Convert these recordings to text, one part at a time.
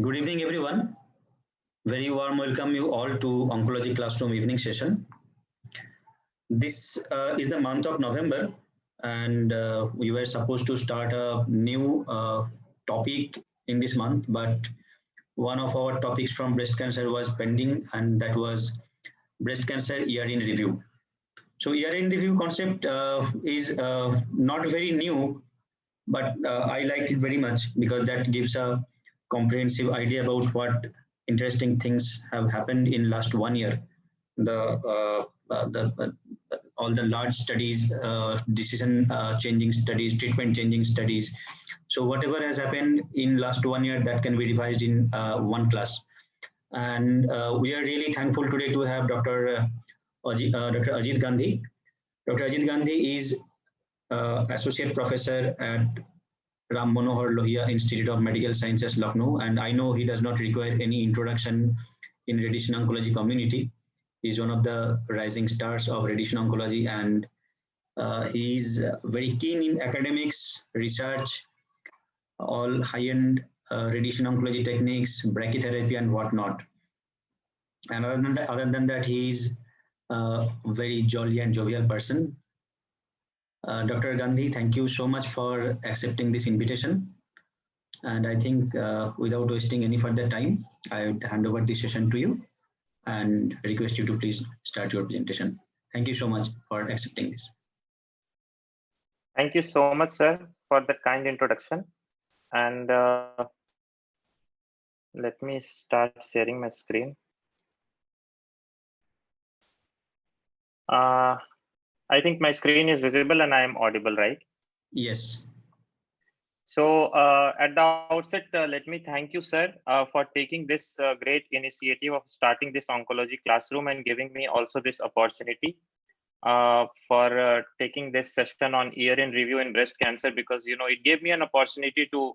Good evening, everyone. Very warm welcome you all to Oncology Classroom evening session. This is the month of November, and we were supposed to start a new topic in this month, but one of our topics from breast cancer was pending, and that was breast cancer year in review. So year in review concept is not very new, but I liked it very much because that gives a comprehensive idea about what interesting things have happened in last 1 year. The all the large studies, decision changing studies, treatment changing studies. So whatever has happened in last 1 year, that can be revised in one class. And we are really thankful today to have Dr. Ajeet Gandhi. Dr. Ajeet Gandhi is associate professor at Ram Manohar Lohia Institute of Medical Sciences, Lucknow, and I know he does not require any introduction in radiation oncology community. He's one of the rising stars of radiation oncology, and he's very keen in academics, research, all high-end radiation oncology techniques, brachytherapy, and whatnot. And other than that, he's a very jolly and jovial person. Dr. Gandhi, thank you so much for accepting this invitation. And I think without wasting any further time, I would hand over this session to you and request you to please start your presentation. Thank you so much for accepting this. Thank you so much, sir, for the kind introduction. And let me start sharing my screen. I think my screen is visible and I am audible, right? Yes. So at the outset, let me thank you, sir, for taking this great initiative of starting this oncology classroom and giving me also this opportunity for taking this session on year in review in breast cancer, because it gave me an opportunity to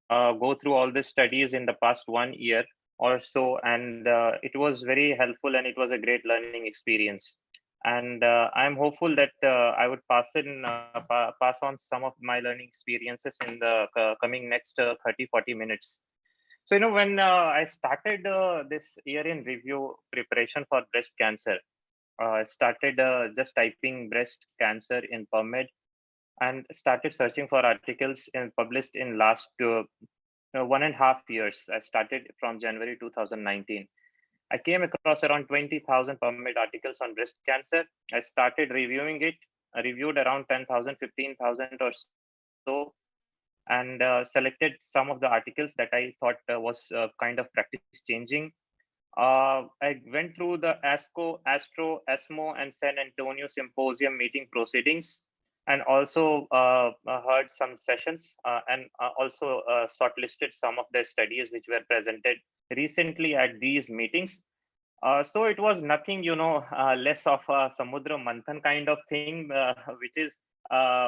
go through all the studies in the past 1 year or so, and it was very helpful and it was a great learning experience. And I'm hopeful that I would pass on some of my learning experiences in the coming next 30-40 minutes. So when I started this year in review preparation for breast cancer, I started just typing breast cancer in PubMed and started searching for articles published in last 1.5 years. I started from January 2019. I came across around 20,000 PubMed articles on breast cancer. I started reviewing it. I reviewed around 10,000, 15,000 or so, and selected some of the articles that I thought was kind of practice changing. I went through the ESTRO, ESMO, and San Antonio Symposium meeting proceedings, and also heard some sessions and also shortlisted some of the studies which were presented recently at these meetings. So it was nothing, less of a Samudra Manthan kind of thing, which is,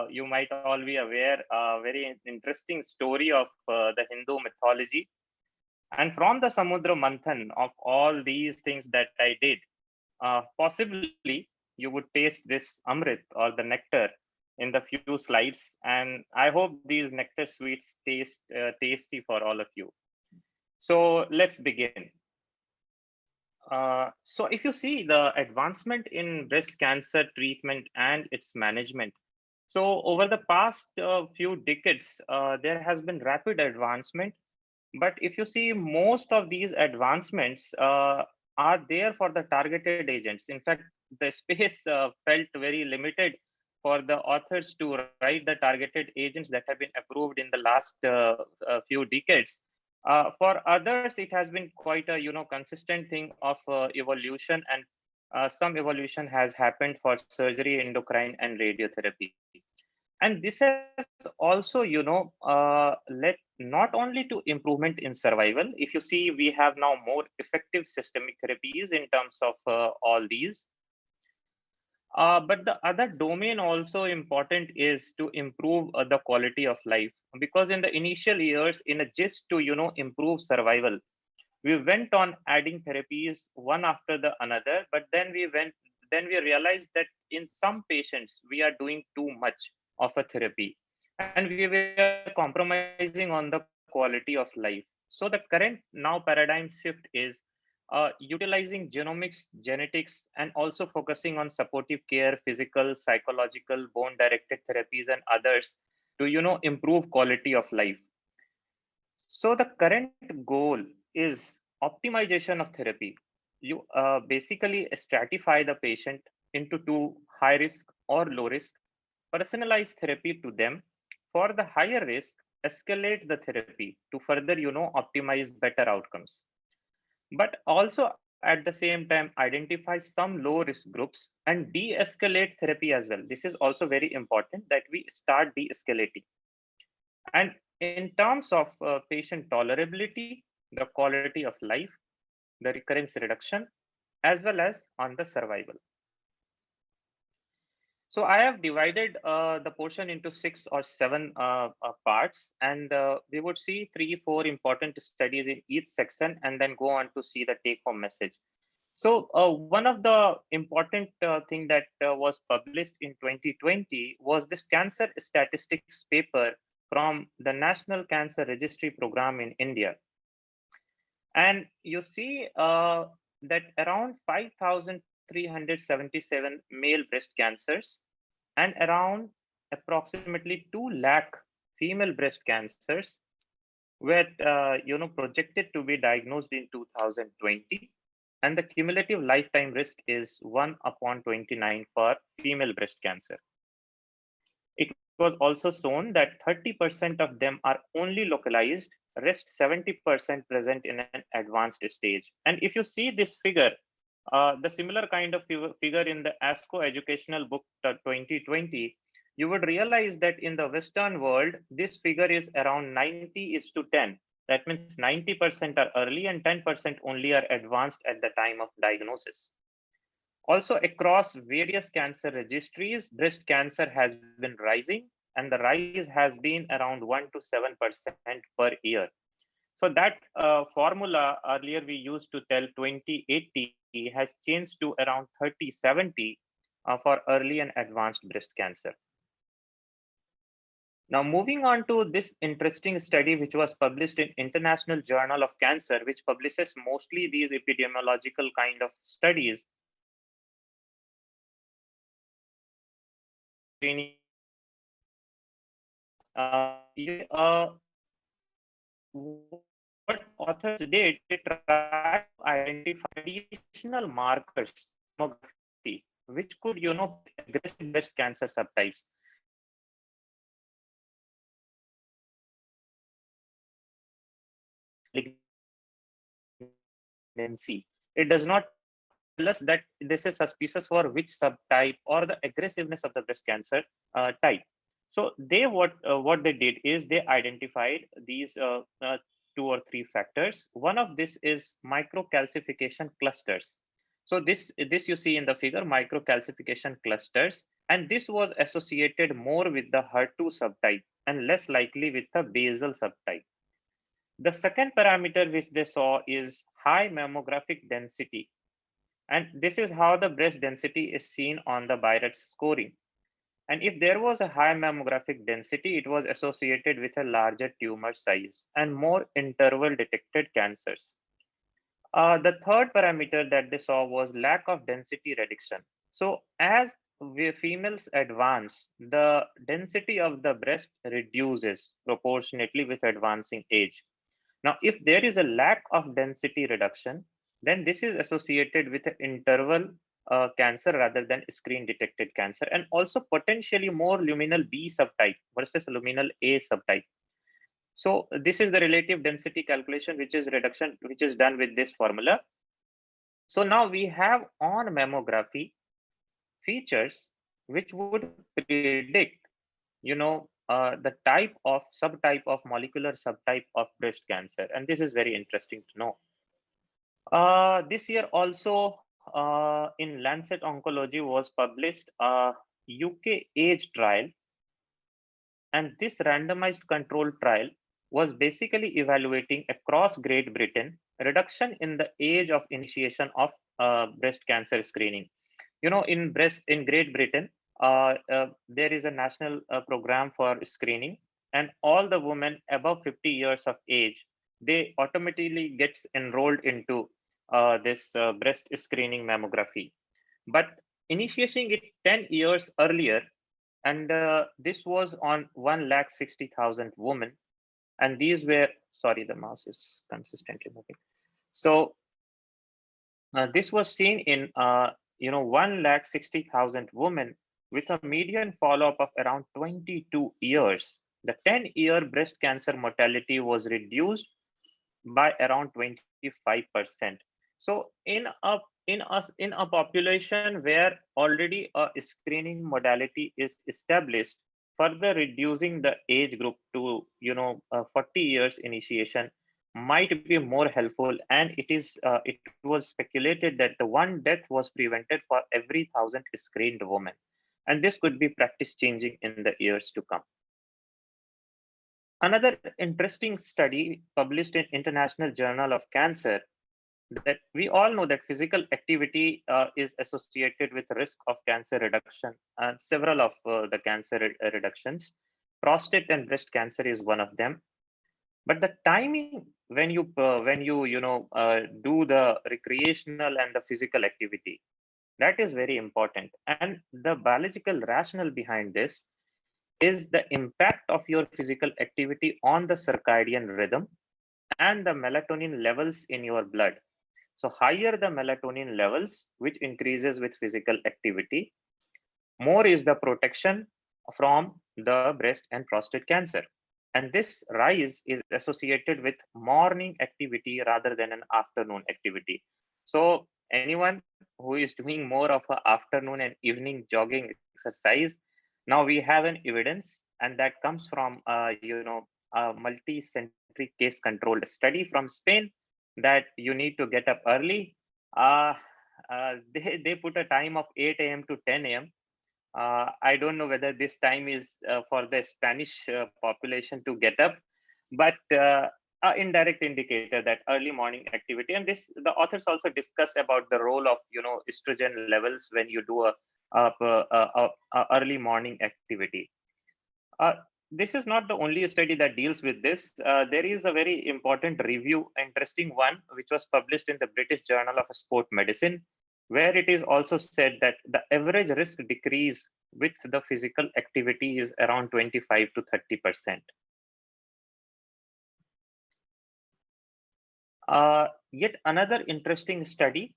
you might all be aware, a very interesting story of the Hindu mythology. And from the Samudra Manthan of all these things that I did, possibly you would taste this Amrit or the nectar in the few slides. And I hope these nectar sweets taste tasty for all of you. So let's begin. So if you see the advancement in breast cancer treatment and its management, so over the past few decades, there has been rapid advancement. But if you see, most of these advancements are there for the targeted agents. In fact, the space felt very limited for the authors to write the targeted agents that have been approved in the last few decades. For others, it has been quite a consistent thing of evolution, and some evolution has happened for surgery, endocrine, and radiotherapy. And this has also led not only to improvement in survival. If you see, we have now more effective systemic therapies in terms of all these. But the other domain also important is to improve the quality of life, because in the initial years, in a gist to improve survival, we went on adding therapies one after the another. But then we realized that in some patients we are doing too much of a therapy, and we were compromising on the quality of life. So the current now paradigm shift is utilizing genomics, genetics, and also focusing on supportive care, physical, psychological, bone-directed therapies, and others to improve quality of life. So the current goal is optimization of therapy. You basically stratify the patient into two, high risk or low risk, personalize therapy to them. For the higher risk, escalate the therapy to further optimize better outcomes, but also at the same time identify some low risk groups and de-escalate therapy as well. This is also very important that we start de-escalating. And in terms of patient tolerability, the quality of life, the recurrence reduction, as well as on the survival. So I have divided the portion into 6 or 7 parts, and we would see 3-4 important studies in each section and then go on to see the take-home message. So one of the important thing that was published in 2020 was this cancer statistics paper from the National Cancer Registry program in India. And you see that around 5,377 male breast cancers and around approximately 2 lakh female breast cancers were projected to be diagnosed in 2020, and the cumulative lifetime risk is 1/29 for female breast cancer. It was also shown that 30% of them are only localized, rest 70% present in an advanced stage. And if you see this figure, the similar kind of figure in the ASCO educational book 2020, you would realize that in the Western world, this figure is around 90:10. That means 90% are early and 10% only are advanced at the time of diagnosis. Also, across various cancer registries, breast cancer has been rising, and the rise has been around 1 to 7% per year. So that formula earlier we used to tell 20/80 has changed to around 30/70 for early and advanced breast cancer. Now, moving on to this interesting study, which was published in International Journal of Cancer, which publishes mostly these epidemiological kind of studies. What authors did, they tried to identify additional markers, mammography, which could, aggressive breast cancer subtypes. It does not tell us that this is suspicious for which subtype or the aggressiveness of the breast cancer type. So they what they did is they identified these 2 or 3 factors. One of this is microcalcification clusters. So this you see in the figure, microcalcification clusters, and this was associated more with the HER2 subtype and less likely with the basal subtype. The second parameter which they saw is high mammographic density. And this is how the breast density is seen on the BI-RADS scoring. And if there was a high mammographic density, it was associated with a larger tumor size and more interval detected cancers. The third parameter that they saw was lack of density reduction. So as females advance, the density of the breast reduces proportionately with advancing age. Now, if there is a lack of density reduction, then this is associated with an interval cancer rather than screen detected cancer, and also potentially more luminal B subtype versus luminal A subtype. So this is the relative density calculation, which is reduction, which is done with this formula. So now we have on mammography features which would predict, the type of subtype of molecular subtype of breast cancer, and this is very interesting to know. This year also in Lancet Oncology was published a UK age trial, and this randomized controlled trial was basically evaluating across Great Britain reduction in the age of initiation of breast cancer screening. In Great Britain, there is a national program for screening, and all the women above 50 years of age they automatically gets enrolled into this breast screening mammography. But initiating it 10 years earlier, and this was on 1,60,000 women, and these were, sorry, the mouse is consistently moving. So this was seen in 1,60,000 women with a median follow-up of around 22 years. The 10-year breast cancer mortality was reduced by around 25%. So in a population where already a screening modality is established, further reducing the age group to 40 years initiation might be more helpful. And it was speculated that the one death was prevented for every 1,000 screened women, and this could be practice changing in the years to come. Another interesting study published in International Journal of Cancer, that we all know that physical activity is associated with risk of cancer reduction, and several of the cancer reductions. Prostate and breast cancer is one of them. But the timing when you do the recreational and the physical activity, that is very important. And the biological rationale behind this is the impact of your physical activity on the circadian rhythm and the melatonin levels in your blood. So higher the melatonin levels, which increases with physical activity, more is the protection from the breast and prostate cancer. And this rise is associated with morning activity rather than an afternoon activity. So anyone who is doing more of an afternoon and evening jogging exercise, now we have an evidence, and that comes from a multi-centric case controlled study from Spain, that you need to get up early. They put a time of 8 a.m. to 10 a.m. I don't know whether this time is for the Spanish population to get up, but indirect indicator that early morning activity. And this, the authors also discussed about the role of estrogen levels when you do a early morning activity. This is not the only study that deals with this. There is a very important review, interesting one, which was published in the British Journal of Sport Medicine, where it is also said that the average risk decrease with the physical activity is around 25 to 30%. Yet another interesting study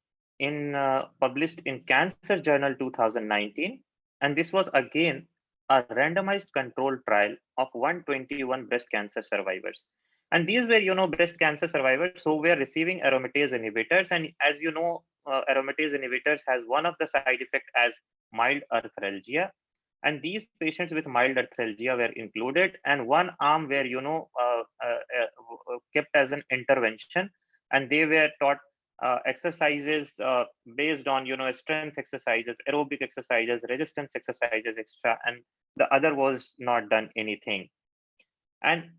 published in Cancer Journal 2019, and this was again a randomized controlled trial of 121 breast cancer survivors. And these were, breast cancer survivors who were receiving aromatase inhibitors. And as you know, aromatase inhibitors has one of the side effects as mild arthralgia. And these patients with mild arthralgia were included, and one arm were, kept as an intervention, and they were taught exercises based on, strength exercises, aerobic exercises, resistance exercises, extra, and the other was not done anything. And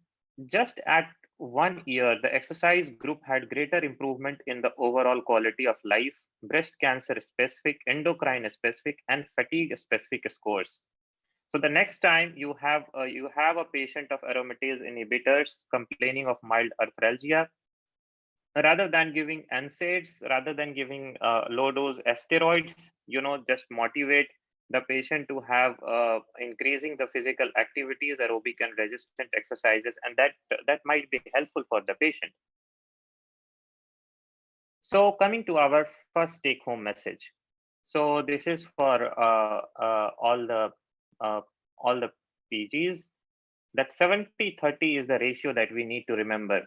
just at 1 year, the exercise group had greater improvement in the overall quality of life, breast cancer specific, endocrine specific, and fatigue specific scores. So the next time you have a patient of aromatase inhibitors complaining of mild arthralgia, rather than giving NSAIDs, rather than giving low dose steroids, just motivate the patient to have increasing the physical activities, aerobic and resistant exercises, and that might be helpful for the patient. So coming to our first take home message. So this is for all the PGs, that 70-30 is the ratio that we need to remember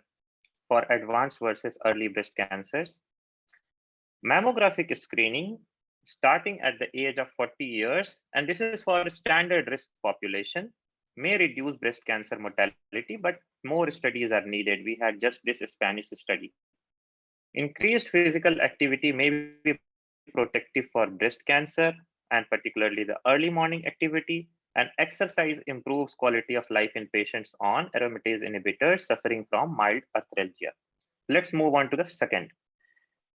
for advanced versus early breast cancers. Mammographic screening starting at the age of 40 years, and this is for a standard risk population, may reduce breast cancer mortality, but more studies are needed. We had just this Spanish study. Increased physical activity may be protective for breast cancer, and particularly the early morning activity. And exercise improves quality of life in patients on aromatase inhibitors suffering from mild arthralgia. Let's move on to the second.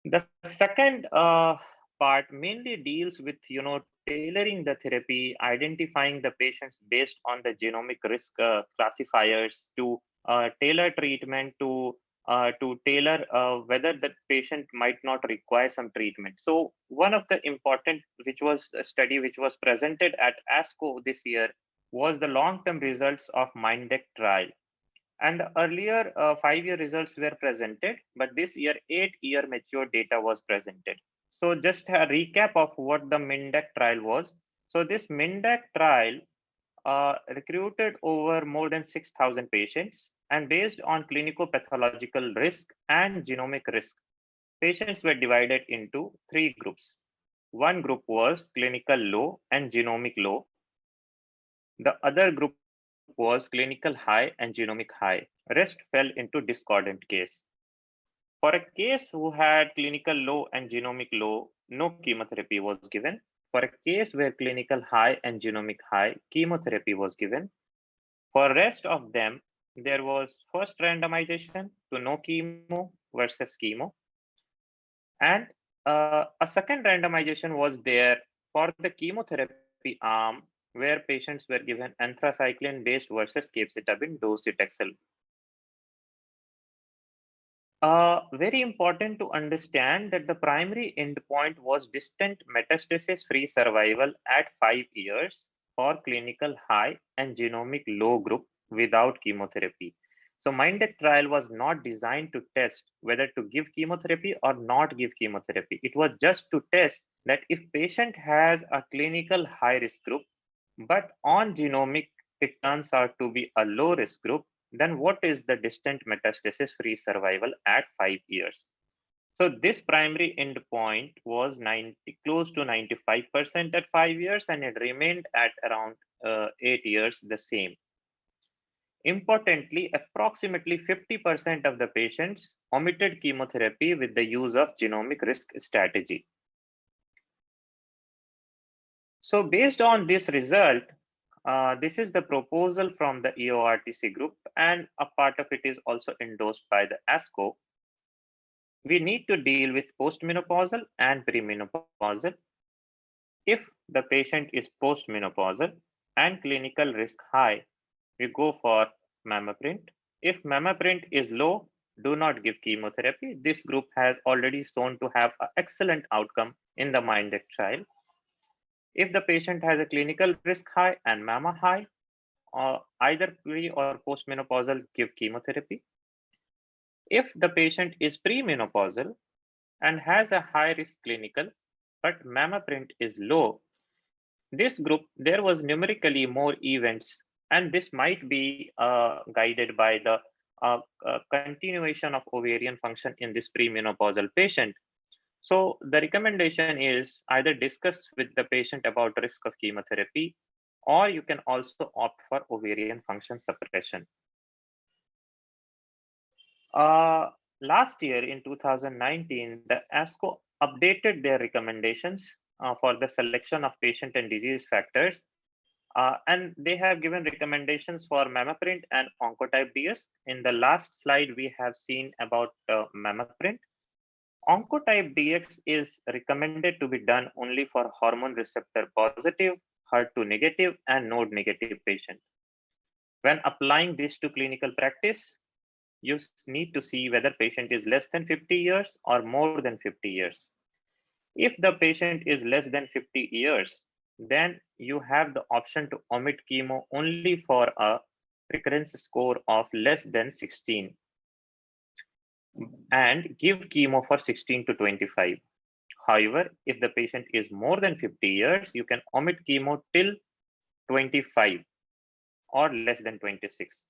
The second part mainly deals with tailoring the therapy, identifying the patients based on the genomic risk classifiers to tailor treatment to to tailor whether the patient might not require some treatment. So one of the important, which was a study which was presented at ASCO this year, was the long-term results of MINDEC trial. And the earlier 5-year results were presented, but this year 8-year mature data was presented. So just a recap of what the MINDEC trial was. So this MINDEC trial recruited over more than 6,000 patients, and based on clinico-pathological risk and genomic risk, patients were divided into 3 groups. One group was clinical low and genomic low. The other group was clinical high and genomic high. Rest fell into discordant case. For a case who had clinical low and genomic low, no chemotherapy was given. For a case where clinical high and genomic high, chemotherapy was given. For rest of them, there was first randomization to no chemo versus chemo. And a second randomization was there for the chemotherapy arm, where patients were given anthracycline-based versus capecitabine docetaxel. Very important to understand that the primary endpoint was distant metastasis-free survival at 5 years for clinical high and genomic low group without chemotherapy. So MINDEC trial was not designed to test whether to give chemotherapy or not give chemotherapy. It was just to test that if patient has a clinical high risk group, but on genomic, it turns out to be a low risk group, then what is the distant metastasis-free survival at 5 years? So this primary endpoint was close to 95% at 5 years, and it remained at around 8 years the same. Importantly, approximately 50% of the patients omitted chemotherapy with the use of genomic risk strategy. So based on this result, this is the proposal from the EORTC group, and a part of it is also endorsed by the ASCO. We need to deal with postmenopausal and premenopausal. If the patient is postmenopausal and clinical risk high, we go for mammoprint. If mammoprint is low, do not give chemotherapy. This group has already shown to have an excellent outcome in the MINDEC trial. If the patient has a clinical risk high and mamma high, either pre or postmenopausal, give chemotherapy. If the patient is premenopausal and has a high risk clinical, but mammoprint is low, this group, there was numerically more events, and this might be guided by the continuation of ovarian function in this premenopausal patient. So the recommendation is either discuss with the patient about risk of chemotherapy, or you can also opt for ovarian function suppression. Last year in 2019, the ASCO updated their recommendations for the selection of patient and disease factors. And they have given recommendations for mammoprint and oncotype DS. In the last slide, we have seen about mammoprint. Oncotype DX is recommended to be done only for hormone receptor positive, HER2 negative, and node negative patient. When applying this to clinical practice, you need to see whether patient is less than 50 years or more than 50 years. If the patient is less than 50 years, then you have the option to omit chemo only for a recurrence score of less than 16 and give chemo for 16 to 25. However, if the patient is more than 50 years, you can omit chemo till 25 or less than 26.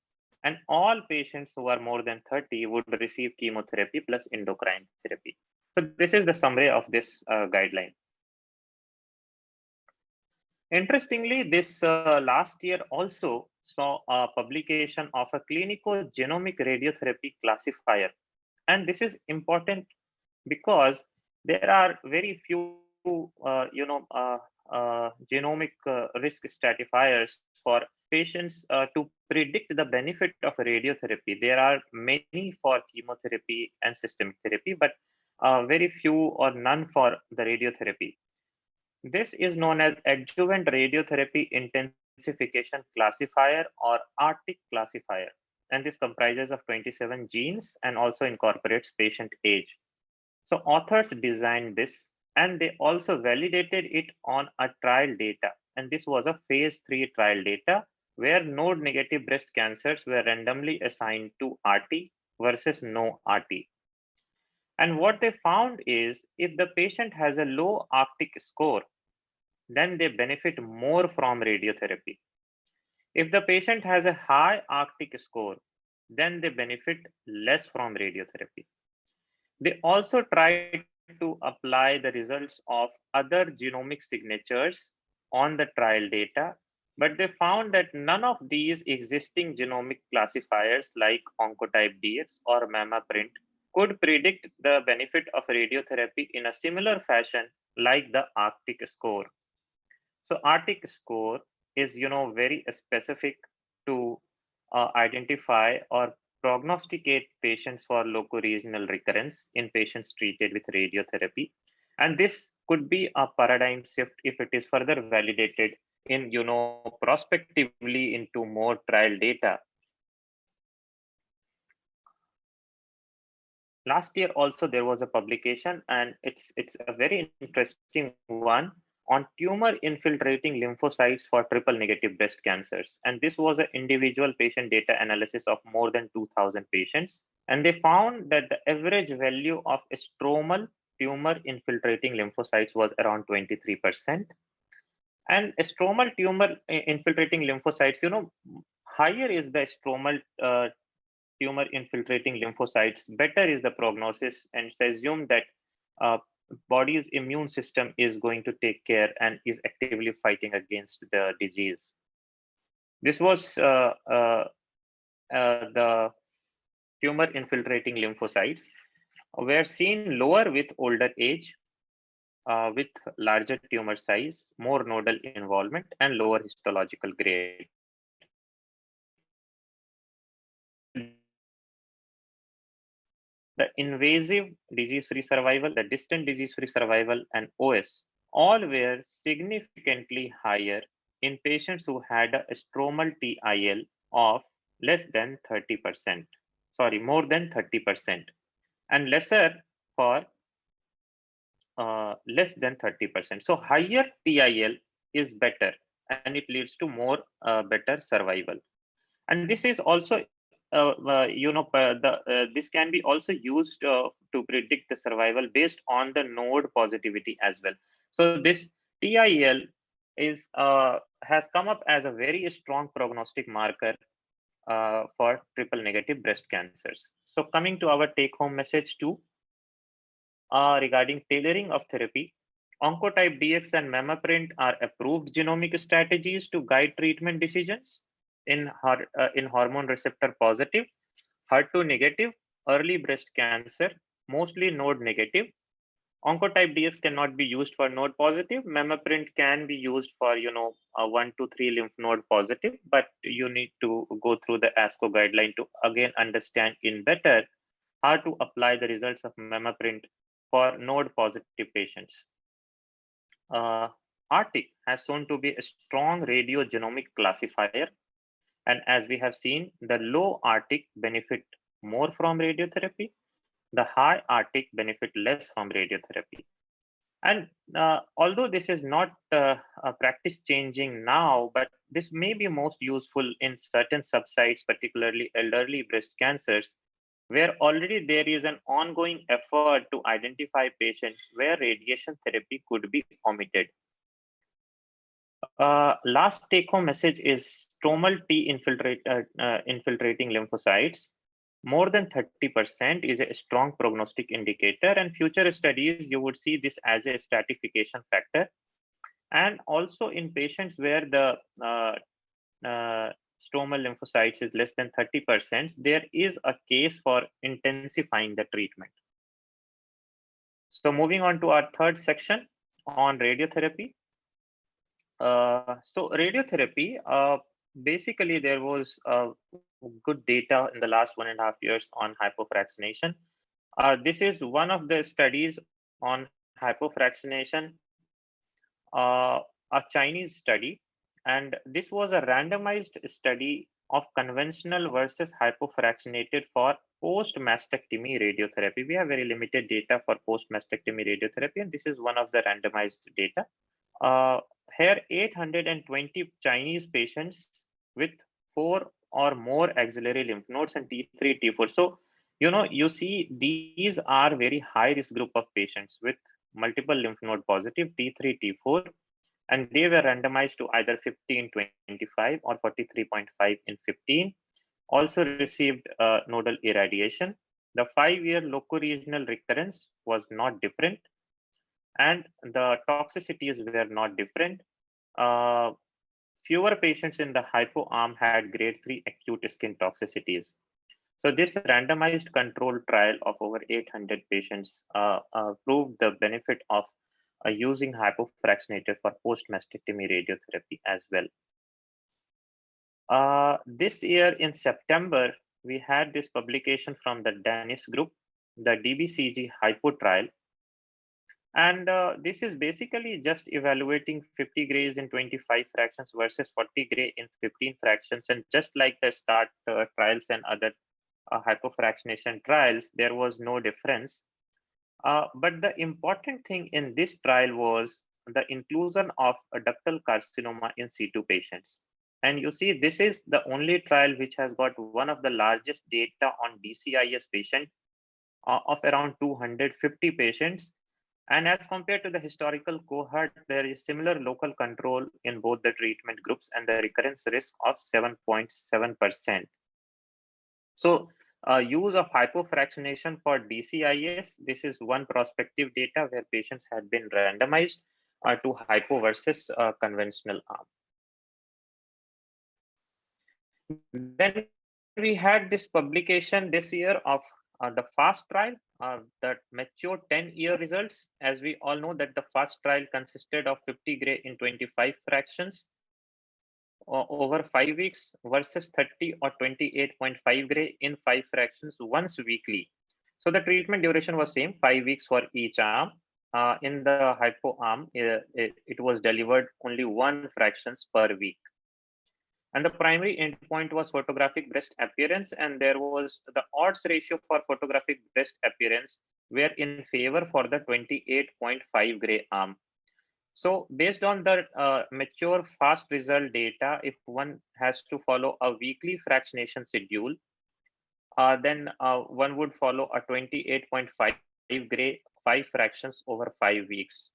And all patients who are more than 30 would receive chemotherapy plus endocrine therapy. So this is the summary of this guideline. Interestingly, this last year also saw a publication of a clinico-genomic radiotherapy classifier. And this is important because there are very few genomic risk stratifiers for patients to predict the benefit of radiotherapy. There are many for chemotherapy and systemic therapy, but very few or none for the radiotherapy. This is known as adjuvant radiotherapy intensification classifier or ARTIC classifier. and this comprises of 27 genes and also incorporates patient age. So authors designed this and they also validated it on a trial data. And this was a phase 3 trial data where node-negative breast cancers were randomly assigned to RT versus no RT. And what they found is if the patient has a low Arctic score, then they benefit more from radiotherapy. If the patient has a high Arctic score, then they benefit less from radiotherapy. They also tried to apply the results of other genomic signatures on the trial data, but they found that none of these existing genomic classifiers like Oncotype DX or MammaPrint could predict the benefit of radiotherapy in a similar fashion like the Arctic score. So Arctic score is, very specific to identify or prognosticate patients for locoregional recurrence in patients treated with radiotherapy. And this could be a paradigm shift if it is further validated in, prospectively into more trial data. Last year also there was a publication, and it's a very interesting one on tumor-infiltrating lymphocytes for triple-negative breast cancers. And this was an individual patient data analysis of more than 2,000 patients. And they found that the average value of stromal tumor-infiltrating lymphocytes was around 23%. And stromal tumor-infiltrating lymphocytes, higher is the stromal tumor-infiltrating lymphocytes, better is the prognosis, and it's assumed that body's immune system is going to take care and is actively fighting against the disease. This was the tumor-infiltrating lymphocytes were seen lower with older age, with larger tumor size, more nodal involvement, and lower histological grade. The invasive disease-free survival, the distant disease-free survival, and OS all were significantly higher in patients who had a stromal TIL of less than 30%, more than 30%, and lesser for less than 30%. So higher TIL is better, and it leads to more better survival. And this is also this can be also used to predict the survival based on the node positivity as well. So this TIL is has come up as a very strong prognostic marker for triple negative breast cancers. So coming to our take home message 2 regarding tailoring of therapy, Oncotype DX and MammaPrint are approved genomic strategies to guide treatment decisions in hormone receptor positive, HER2 negative, early breast cancer, mostly node negative. Oncotype DX cannot be used for node positive. MammaPrint can be used for 1 to 3 lymph node positive, but you need to go through the ASCO guideline to again understand in better how to apply the results of MammaPrint for node positive patients. ARTIC has shown to be a strong radiogenomic classifier. And as we have seen, the low Arctic benefit more from radiotherapy, the high Arctic benefit less from radiotherapy. And although this is not a practice changing now, but this may be most useful in certain subsites, particularly elderly breast cancers, where already there is an ongoing effort to identify patients where radiation therapy could be omitted. Last take-home message is stromal infiltrating lymphocytes. More than 30% is a strong prognostic indicator, and future studies, you would see this as a stratification factor. And also in patients where the stromal lymphocytes is less than 30%, there is a case for intensifying the treatment. So moving on to our third section on radiotherapy. So radiotherapy, basically there was good data in the last 1.5 years on hypofractionation. This is one of the studies on hypofractionation, a Chinese study, and this was a randomized study of conventional versus hypofractionated for post-mastectomy radiotherapy. We have very limited data for post-mastectomy radiotherapy, and this is one of the randomized data. Here, 820 Chinese patients with 4 or more axillary lymph nodes and T3, T4. So, you see these are very high risk group of patients with multiple lymph node positive T3, T4, and they were randomized to either 50 in 25 or 43.5 in 15. Also received nodal irradiation. The 5-year locoregional recurrence was not different, and the toxicities were not different. Fewer patients in the hypo arm had grade 3 acute skin toxicities. So this randomized control trial of over 800 patients proved the benefit of using hypofractionated for post-mastectomy radiotherapy as well. This year in September, we had this publication from the Danish group, the DBCG hypo trial. And this is basically just evaluating 50 grays in 25 fractions versus 40 gray in 15 fractions. And just like the START trials and other hypofractionation trials, there was no difference. But the important thing in this trial was the inclusion of a ductal carcinoma in Situ patients. And you see, this is the only trial which has got one of the largest data on DCIS patient of around 250 patients. And as compared to the historical cohort, there is similar local control in both the treatment groups and the recurrence risk of 7.7%. So use of hypofractionation for DCIS, this is one prospective data where patients had been randomized to hypo versus conventional arm. Then we had this publication this year of the FAST trial that matured 10-year results. As we all know that the FAST trial consisted of 50 gray in 25 fractions over 5 weeks versus 30 or 28.5 gray in 5 fractions once weekly. So the treatment duration was same, 5 weeks for each arm. In the hypo arm, it was delivered only 1 fractions per week. And the primary endpoint was photographic breast appearance, and there was the odds ratio for photographic breast appearance were in favor for the 28.5 gray arm. So based on the mature FAST result data, if one has to follow a weekly fractionation schedule, then one would follow a 28.5 gray 5 fractions over 5 weeks.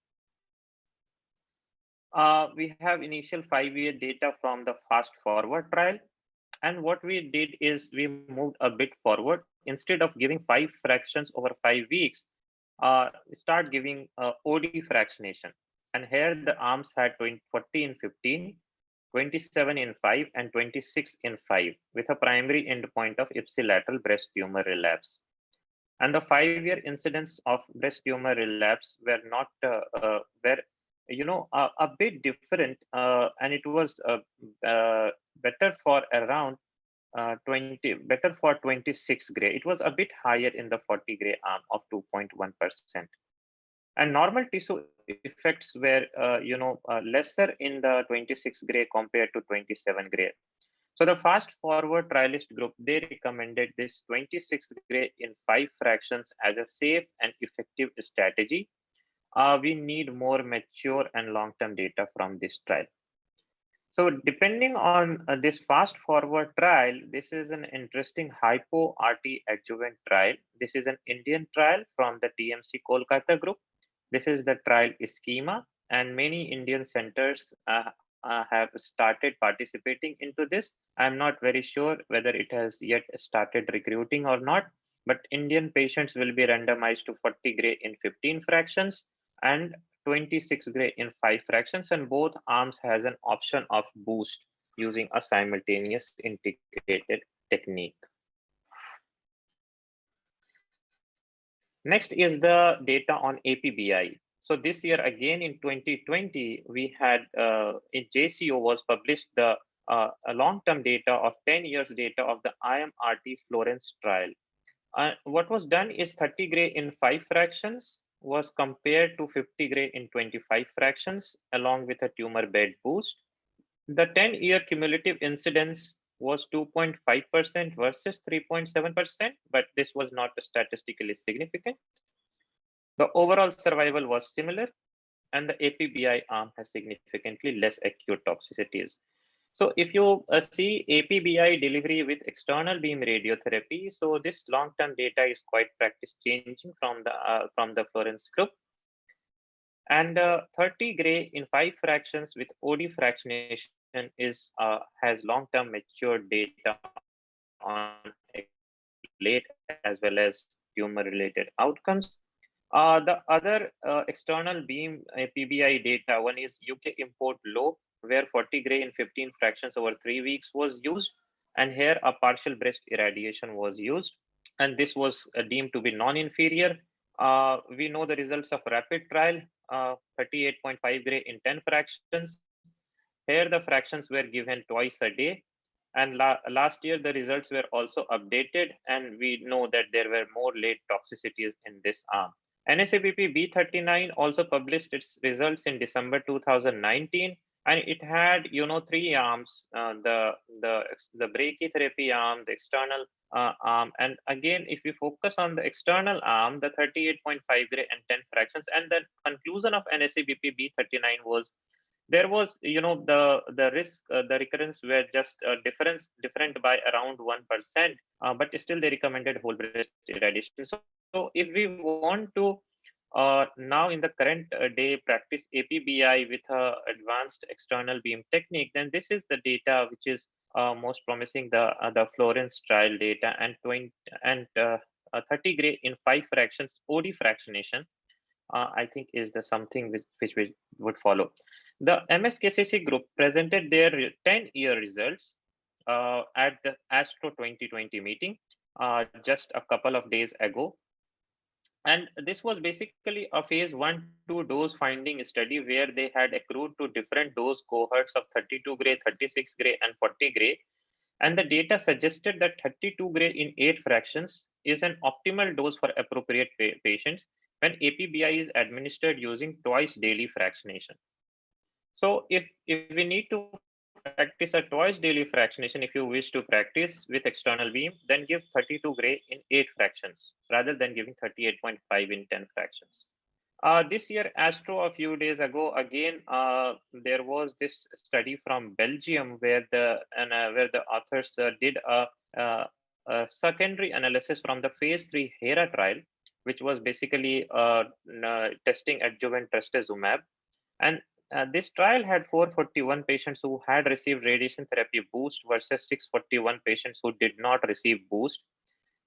We have initial 5-year data from the fast forward trial. And what we did is we moved a bit forward. Instead of giving 5 fractions over 5 weeks, start giving OD fractionation. And here the arms had 40 in 15, 27 in 5, and 26 in 5, with a primary endpoint of ipsilateral breast tumor relapse. And the 5-year incidence of breast tumor relapse were not a bit different, and it was better for around 26 gray. It was a bit higher in the 40 gray arm of 2.1%. And normal tissue effects were lesser in the 26 gray compared to 27 gray. So the fast forward trialist group, they recommended this 26 gray in 5 fractions as a safe and effective strategy. We need more mature and long-term data from this trial. So depending on this fast forward trial, this is an interesting hypo-RT adjuvant trial. This is an Indian trial from the TMC Kolkata group. This is the trial schema, and many Indian centers have started participating into this. I'm not very sure whether it has yet started recruiting or not, but Indian patients will be randomized to 40 gray in 15 fractions and 26 gray in 5 fractions, and both arms has an option of boost using a simultaneous integrated technique. Next is the data on APBI. So this year again in 2020, we had in JCO was published the long-term data of 10 years data of the IMRT-Florence trial. What was done is 30 gray in 5 fractions was compared to 50 gray in 25 fractions along with a tumor bed boost. The 10-year cumulative incidence was 2.5% versus 3.7%, but this was not statistically significant. The overall survival was similar, and the APBI arm has significantly less acute toxicities. So if you see APBI delivery with external beam radiotherapy, so this long-term data is quite practice changing from the Florence group. And 30 gray in 5 fractions with OD fractionation is has long-term mature data on late as well as tumor-related outcomes. The other external beam PBI data, one is UK import low, where 40 gray in 15 fractions over 3 weeks was used, and here a partial breast irradiation was used, and this was deemed to be non-inferior. We know the results of rapid trial, 38.5 gray in 10 fractions. Here the fractions were given twice a day, and last year the results were also updated, and we know that there were more late toxicities in this arm. NSABP B39 also published its results in December 2019, and it had 3 arms: the brachytherapy arm, the external arm, and again, if we focus on the external arm, the 38.5 gray and 10 fractions, and the conclusion of NSABP B39 was there was the risk, the recurrence were just different by around 1%, but still they recommended whole breast irradiation. So if we want to now in the current day practice APBI with advanced external beam technique, then this is the data which is most promising, the Florence trial data, and 30 gray in 5 fractions OD fractionation, I think is the something which we would follow. The MSKCC group presented their 10-year results at the ASTRO 2020 meeting just a couple of days ago. And this was basically a phase 1-2 dose finding study where they had accrued to different dose cohorts of 32 gray, 36 gray, and 40 gray. And the data suggested that 32 gray in 8 fractions is an optimal dose for appropriate patients when APBI is administered using twice daily fractionation. So if we need to practice a twice daily fractionation, if you wish to practice with external beam, then give 32 gray in 8 fractions rather than giving 38.5 in 10 fractions. This year, ASTRO, a few days ago, again, there was this study from Belgium where the authors did a secondary analysis from the phase 3 HERA trial, which was basically testing adjuvant trastuzumab. And this trial had 441 patients who had received radiation therapy boost versus 641 patients who did not receive boost.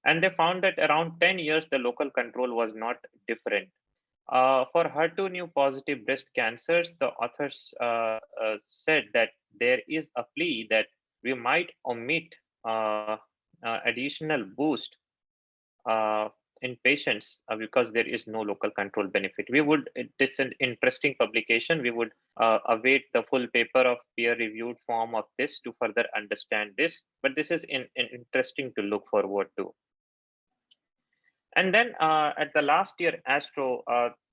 And they found that around 10 years, the local control was not different. For HER2 new positive breast cancers, the authors said that there is a plea that we might omit additional boost in patients because there is no local control benefit. It is an interesting publication. We would await the full paper of peer-reviewed form of this to further understand this, but this is interesting to look forward to. And then at the last year ASTRO,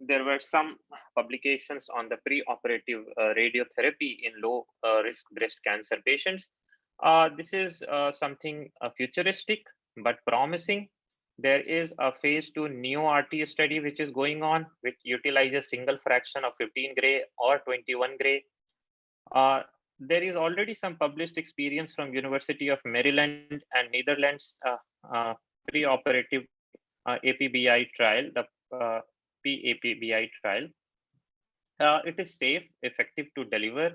there were some publications on the pre-operative radiotherapy in low-risk breast cancer patients. This is something futuristic but promising. There is a phase 2 neo-RT study which is going on, which utilizes single fraction of 15 gray or 21 gray. There is already some published experience from University of Maryland and Netherlands pre-operative APBI trial, the PAPBI trial. It is safe, effective to deliver,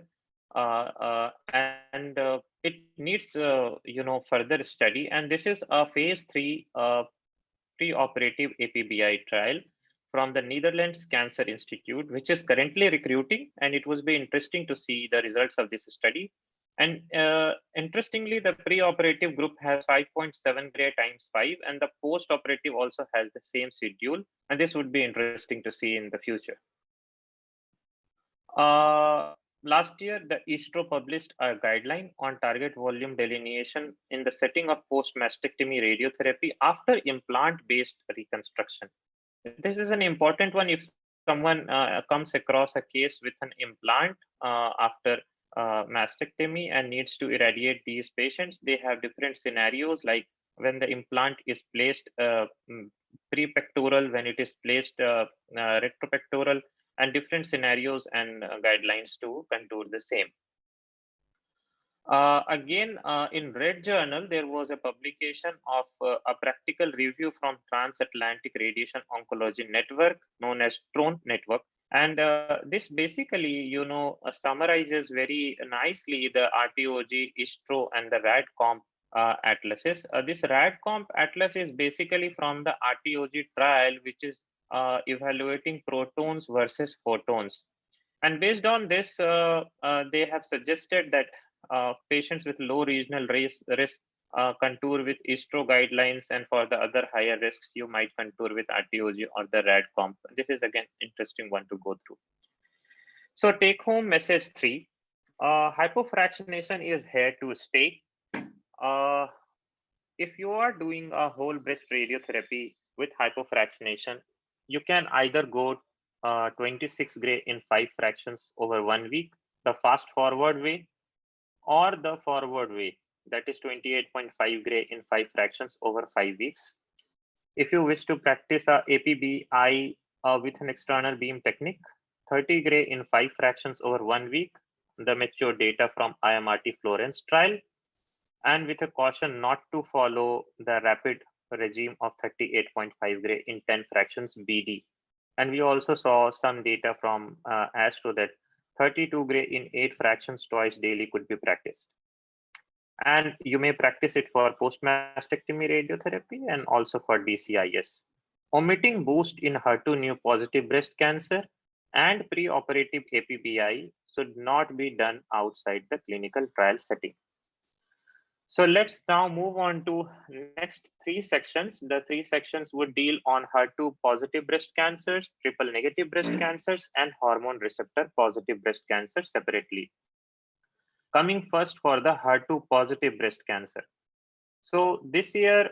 and it needs further study. And this is a phase 3 pre-operative APBI trial from the Netherlands Cancer Institute, which is currently recruiting, and it would be interesting to see the results of this study. And interestingly, the pre-operative group has 5.7 gray times 5, and the post-operative also has the same schedule, and this would be interesting to see in the future. Last year, the ESTRO published a guideline on target volume delineation in the setting of post-mastectomy radiotherapy after implant-based reconstruction. This is an important one if someone comes across a case with an implant after mastectomy and needs to irradiate these patients, they have different scenarios, like when the implant is placed pre-pectoral, when it is placed retropectoral, and different scenarios and guidelines to contour the same. Again, in Red Journal, there was a publication of a practical review from Transatlantic Radiation Oncology Network, known as TRON network. And this basically, summarizes very nicely the RTOG, ESTRO, and the RADCOMP atlases. This RADCOMP atlas is basically from the RTOG trial, which is evaluating protons versus photons. And based on this, they have suggested that patients with low regional risk contour with ESTRO guidelines, and for the other higher risks, you might contour with RTOG or the RADCOMP. This is again interesting one to go through. So take home message 3, hypofractionation is here to stay. If you are doing a whole breast radiotherapy with hypofractionation, you can either go 26 gray in 5 fractions over 1 week, the fast forward way, or the forward way, that is 28.5 gray in 5 fractions over 5 weeks. If you wish to practice a APBI with an external beam technique, 30 gray in 5 fractions over 1 week, the mature data from IMRT-Florence trial, and with a caution not to follow the rapid regime of 38.5 gray in 10 fractions BD. And we also saw some data from ESTRO that 32 gray in 8 fractions twice daily could be practiced. And you may practice it for post-mastectomy radiotherapy and also for DCIS. Omitting boost in HER2 positive breast cancer and pre-operative APBI should not be done outside the clinical trial setting. So let's now move on to next 3 sections. The 3 sections would deal on HER2 positive breast cancers, triple negative breast cancers, and hormone receptor positive breast cancers separately. Coming first for the HER2 positive breast cancer. So this year,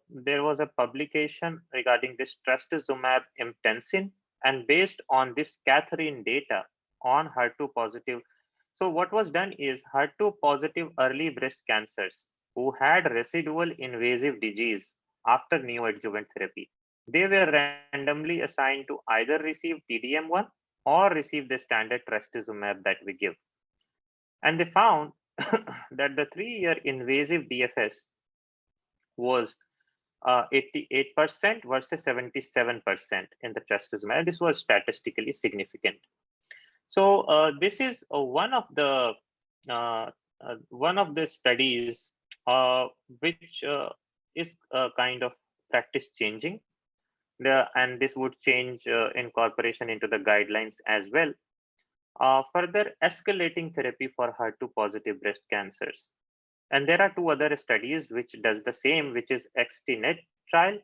there was a publication regarding this trastuzumab emtansine, and based on this Catherine data on HER2 positive. So what was done is HER2 positive early breast cancers who had residual invasive disease after neoadjuvant therapy, they were randomly assigned to either receive TDM1 or receive the standard trastuzumab that we give. And they found that the 3-year invasive DFS was 88% versus 77% in the trastuzumab. This was statistically significant. So this is one of the studies which is kind of practice changing, and this would change incorporation into the guidelines as well. Further escalating therapy for HER2 positive breast cancers. And there are 2 other studies which does the same, which is XTNet trial,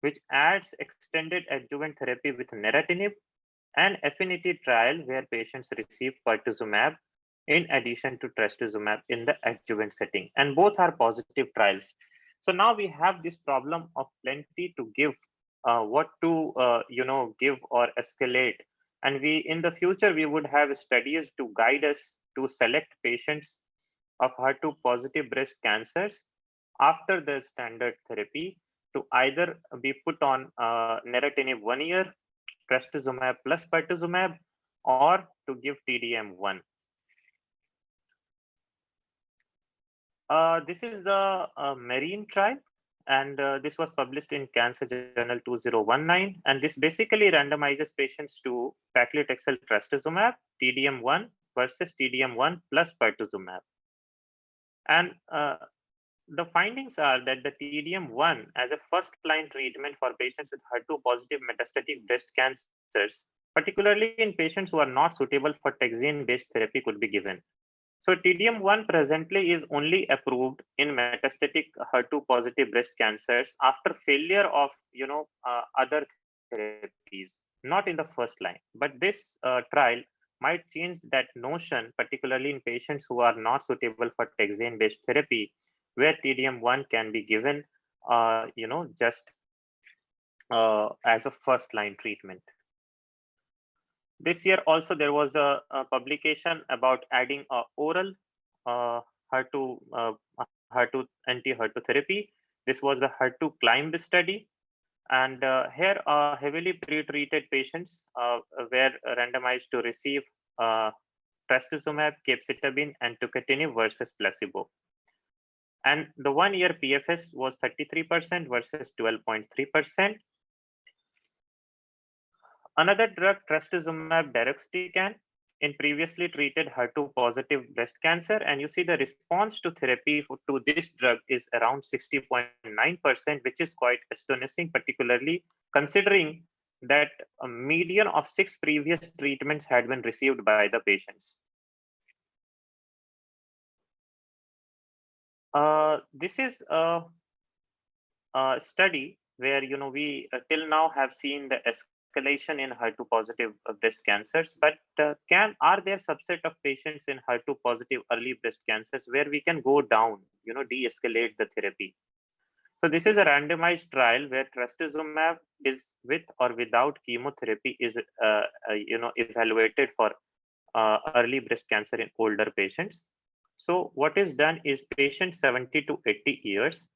which adds extended adjuvant therapy with neratinib, and Affinity trial where patients receive pertuzumab in addition to trastuzumab in the adjuvant setting, and both are positive trials. So now we have this problem of plenty to give, what to give or escalate, and in the future we would have studies to guide us to select patients of HER2 positive breast cancers after the standard therapy to either be put on neratinib 1 year, trastuzumab plus pertuzumab, or to give TDM1. This is the Marine trial, and this was published in Cancer Journal 2019, and this basically randomizes patients to paclitaxel trastuzumab, TDM1 versus TDM1 plus pertuzumab. And the findings are that the TDM1 as a first-line treatment for patients with HER2 positive metastatic breast cancers, particularly in patients who are not suitable for taxane-based therapy, could be given. So TDM1 presently is only approved in metastatic HER2 positive breast cancers after failure of other therapies, not in the first line. But this trial might change that notion, particularly in patients who are not suitable for taxane-based therapy, where TDM1 can be given, just as a first-line treatment. This year also there was a publication about adding a oral HER2 anti-HER2 therapy. This was the HER2 CLIMB study, and here heavily pre-treated patients were randomized to receive trastuzumab, capecitabine, and tucatinib versus placebo. And the 1-year PFS was 33% versus 12.3%. Another drug, trastuzumab deruxtecan, in previously treated HER2-positive breast cancer, and you see the response to therapy to this drug is around 60.9%, which is quite astonishing, particularly considering that a median of 6 previous treatments had been received by the patients. This is a study where we till now have seen the escalation in HER2-positive breast cancers, but are there subset of patients in HER2-positive early breast cancers where we can go down, de-escalate the therapy? So this is a randomized trial where trastuzumab is with or without chemotherapy is evaluated for early breast cancer in older patients. So what is done is patients 70 to 80 years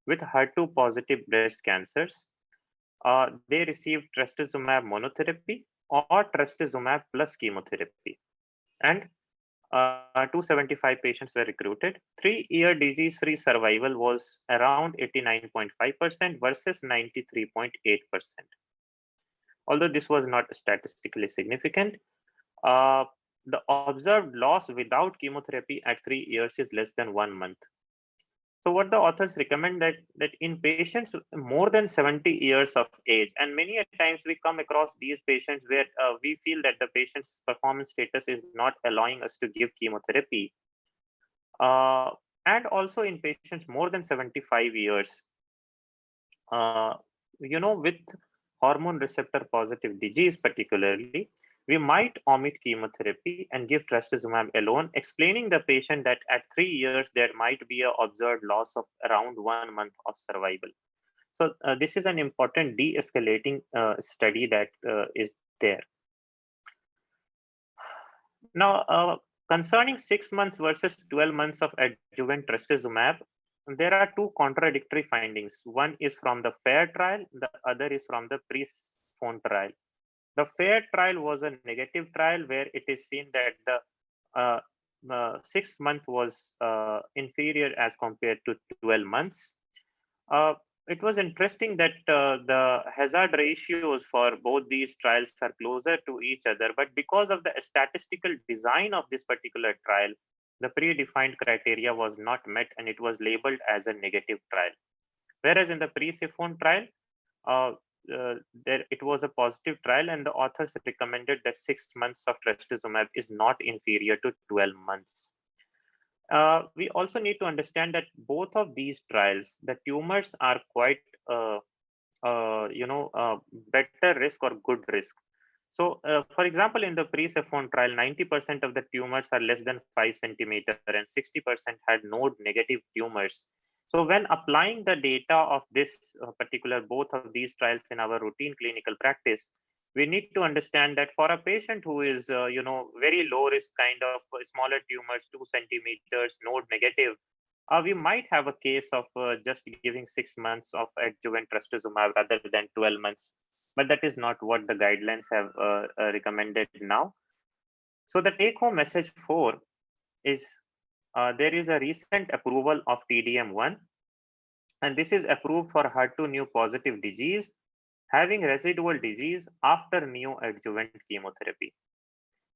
with HER2-positive breast cancers, they received trastuzumab monotherapy or trastuzumab plus chemotherapy, and 275 patients were recruited. 3-year disease-free survival was around 89.5% versus 93.8%. Although this was not statistically significant, the observed loss without chemotherapy at 3 years is less than 1 month. So what the authors recommend that in patients more than 70 years of age, and many times we come across these patients where we feel that the patient's performance status is not allowing us to give chemotherapy, and also in patients more than 75 years, with hormone receptor positive disease particularly, we might omit chemotherapy and give trastuzumab alone, explaining the patient that at 3 years there might be an observed loss of around 1 month of survival. So this is an important de-escalating study that is there. Now, concerning 6 months versus 12 months of adjuvant trastuzumab, there are 2 contradictory findings. One is from the FAIR trial, the other is from the Pre-operative trial. The FAIR trial was a negative trial where it is seen that the 6 month was inferior as compared to 12 months. It was interesting that the hazard ratios for both these trials are closer to each other, but because of the statistical design of this particular trial, the predefined criteria was not met and it was labeled as a negative trial. Whereas in the Pre-operative trial, it was a positive trial, and the authors recommended that 6 months of trastuzumab is not inferior to 12 months. We also need to understand that both of these trials, the tumors are quite, better risk or good risk. So, for example, in the Pre-operative trial, 90% of the tumors are less than 5 centimeters and 60% had node-negative tumors. So when applying the data of this particular, both of these trials in our routine clinical practice, we need to understand that for a patient who is, very low risk kind of smaller tumors, 2 centimeters, node negative, we might have a case of just giving 6 months of adjuvant trastuzumab rather than 12 months. But that is not what the guidelines have recommended now. So the take-home message 4 is there is a recent approval of TDM1, and this is approved for HER2 neu-positive disease having residual disease after neoadjuvant chemotherapy.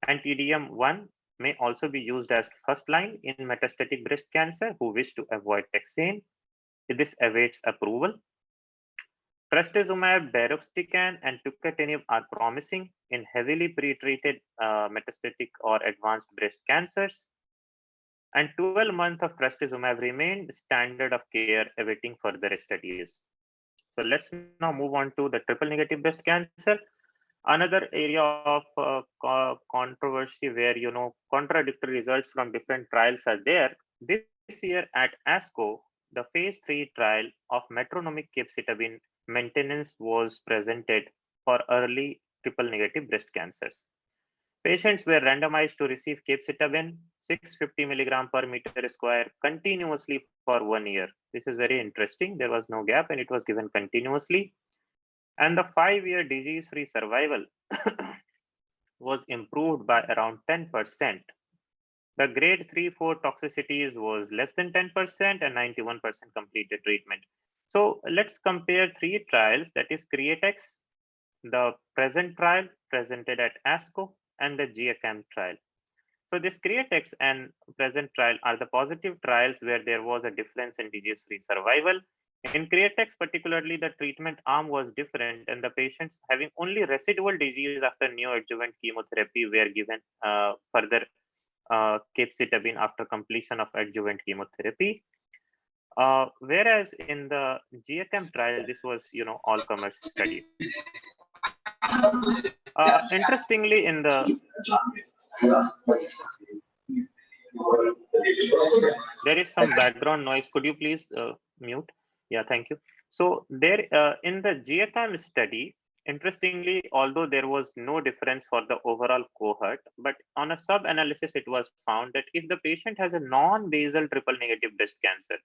And TDM1 may also be used as first line in metastatic breast cancer who wish to avoid taxane. This awaits approval. Trastuzumab deruxtecan and tucatinib are promising in heavily pretreated metastatic or advanced breast cancers. And 12 months of trastuzumab remained standard of care awaiting further studies. So let's now move on to the triple negative breast cancer. Another area of controversy where contradictory results from different trials are there. This year at ASCO, the phase 3 trial of metronomic capecitabine maintenance was presented for early triple negative breast cancers. Patients were randomized to receive capecitabine 650 milligram per meter square continuously for 1 year. This is very interesting. There was no gap and it was given continuously. And the 5-year disease-free survival was improved by around 10%. The grade 3-4 toxicities was less than 10% and 91% completed treatment. So let's compare 3 trials, that is CREATEX, the present trial presented at ASCO, and the GECAM trial. So this CREATEX and present trial are the positive trials where there was a difference in disease-free survival. In CREATEX particularly, the treatment arm was different and the patients having only residual disease after neoadjuvant chemotherapy were given further capecitabine after completion of adjuvant chemotherapy. Whereas in the GECAM trial, this was, all comers study. Interestingly, in the there is some background noise. Could you please mute? Yeah, thank you. So there in the GECAM study, interestingly, although there was no difference for the overall cohort, but on a sub-analysis, it was found that if the patient has a non-basal triple-negative breast cancer,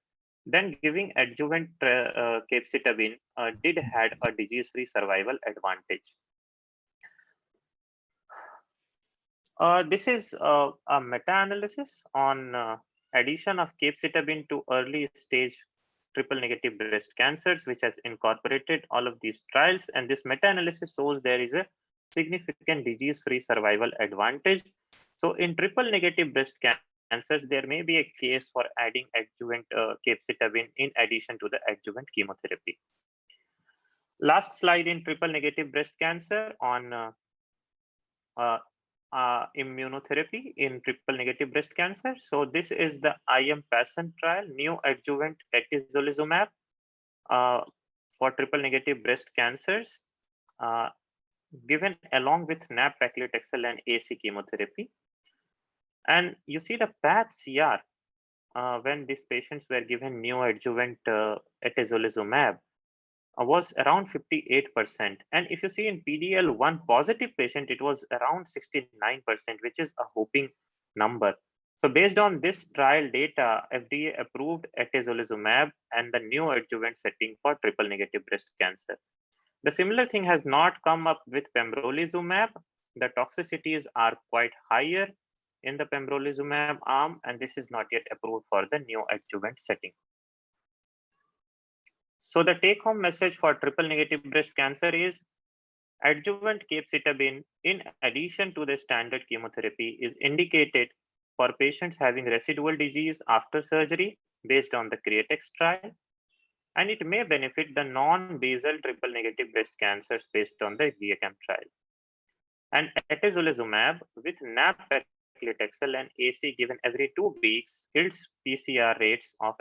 then giving adjuvant capecitabine did had a disease-free survival advantage. This is a meta-analysis on addition of capecitabine to early stage triple-negative breast cancers, which has incorporated all of these trials. And this meta-analysis shows there is a significant disease-free survival advantage. So in triple-negative breast cancers, there may be a case for adding adjuvant capecitabine in addition to the adjuvant chemotherapy. Last slide in triple-negative breast cancer on immunotherapy in triple-negative breast cancer. So this is the IM-PASSON trial, new adjuvant atezolizumab for triple-negative breast cancers, given along with nab-paclitaxel and AC chemotherapy. And you see the path CR when these patients were given new adjuvant atezolizumab was around 58%. And if you see in PD-L1 positive patient, it was around 69%, which is a hoping number. So based on this trial data, FDA approved atezolizumab and the new adjuvant setting for triple-negative breast cancer. The similar thing has not come up with pembrolizumab. The toxicities are quite higher in the pembrolizumab arm, and this is not yet approved for the new adjuvant setting. So the take-home message for triple-negative breast cancer is adjuvant capecitabine in addition to the standard chemotherapy is indicated for patients having residual disease after surgery based on the CREATEX trial, and it may benefit the non-basal triple-negative breast cancers based on the GECAM trial. And atezolizumab with nab-paclitaxel and AC given every 2 weeks yields PCR rates of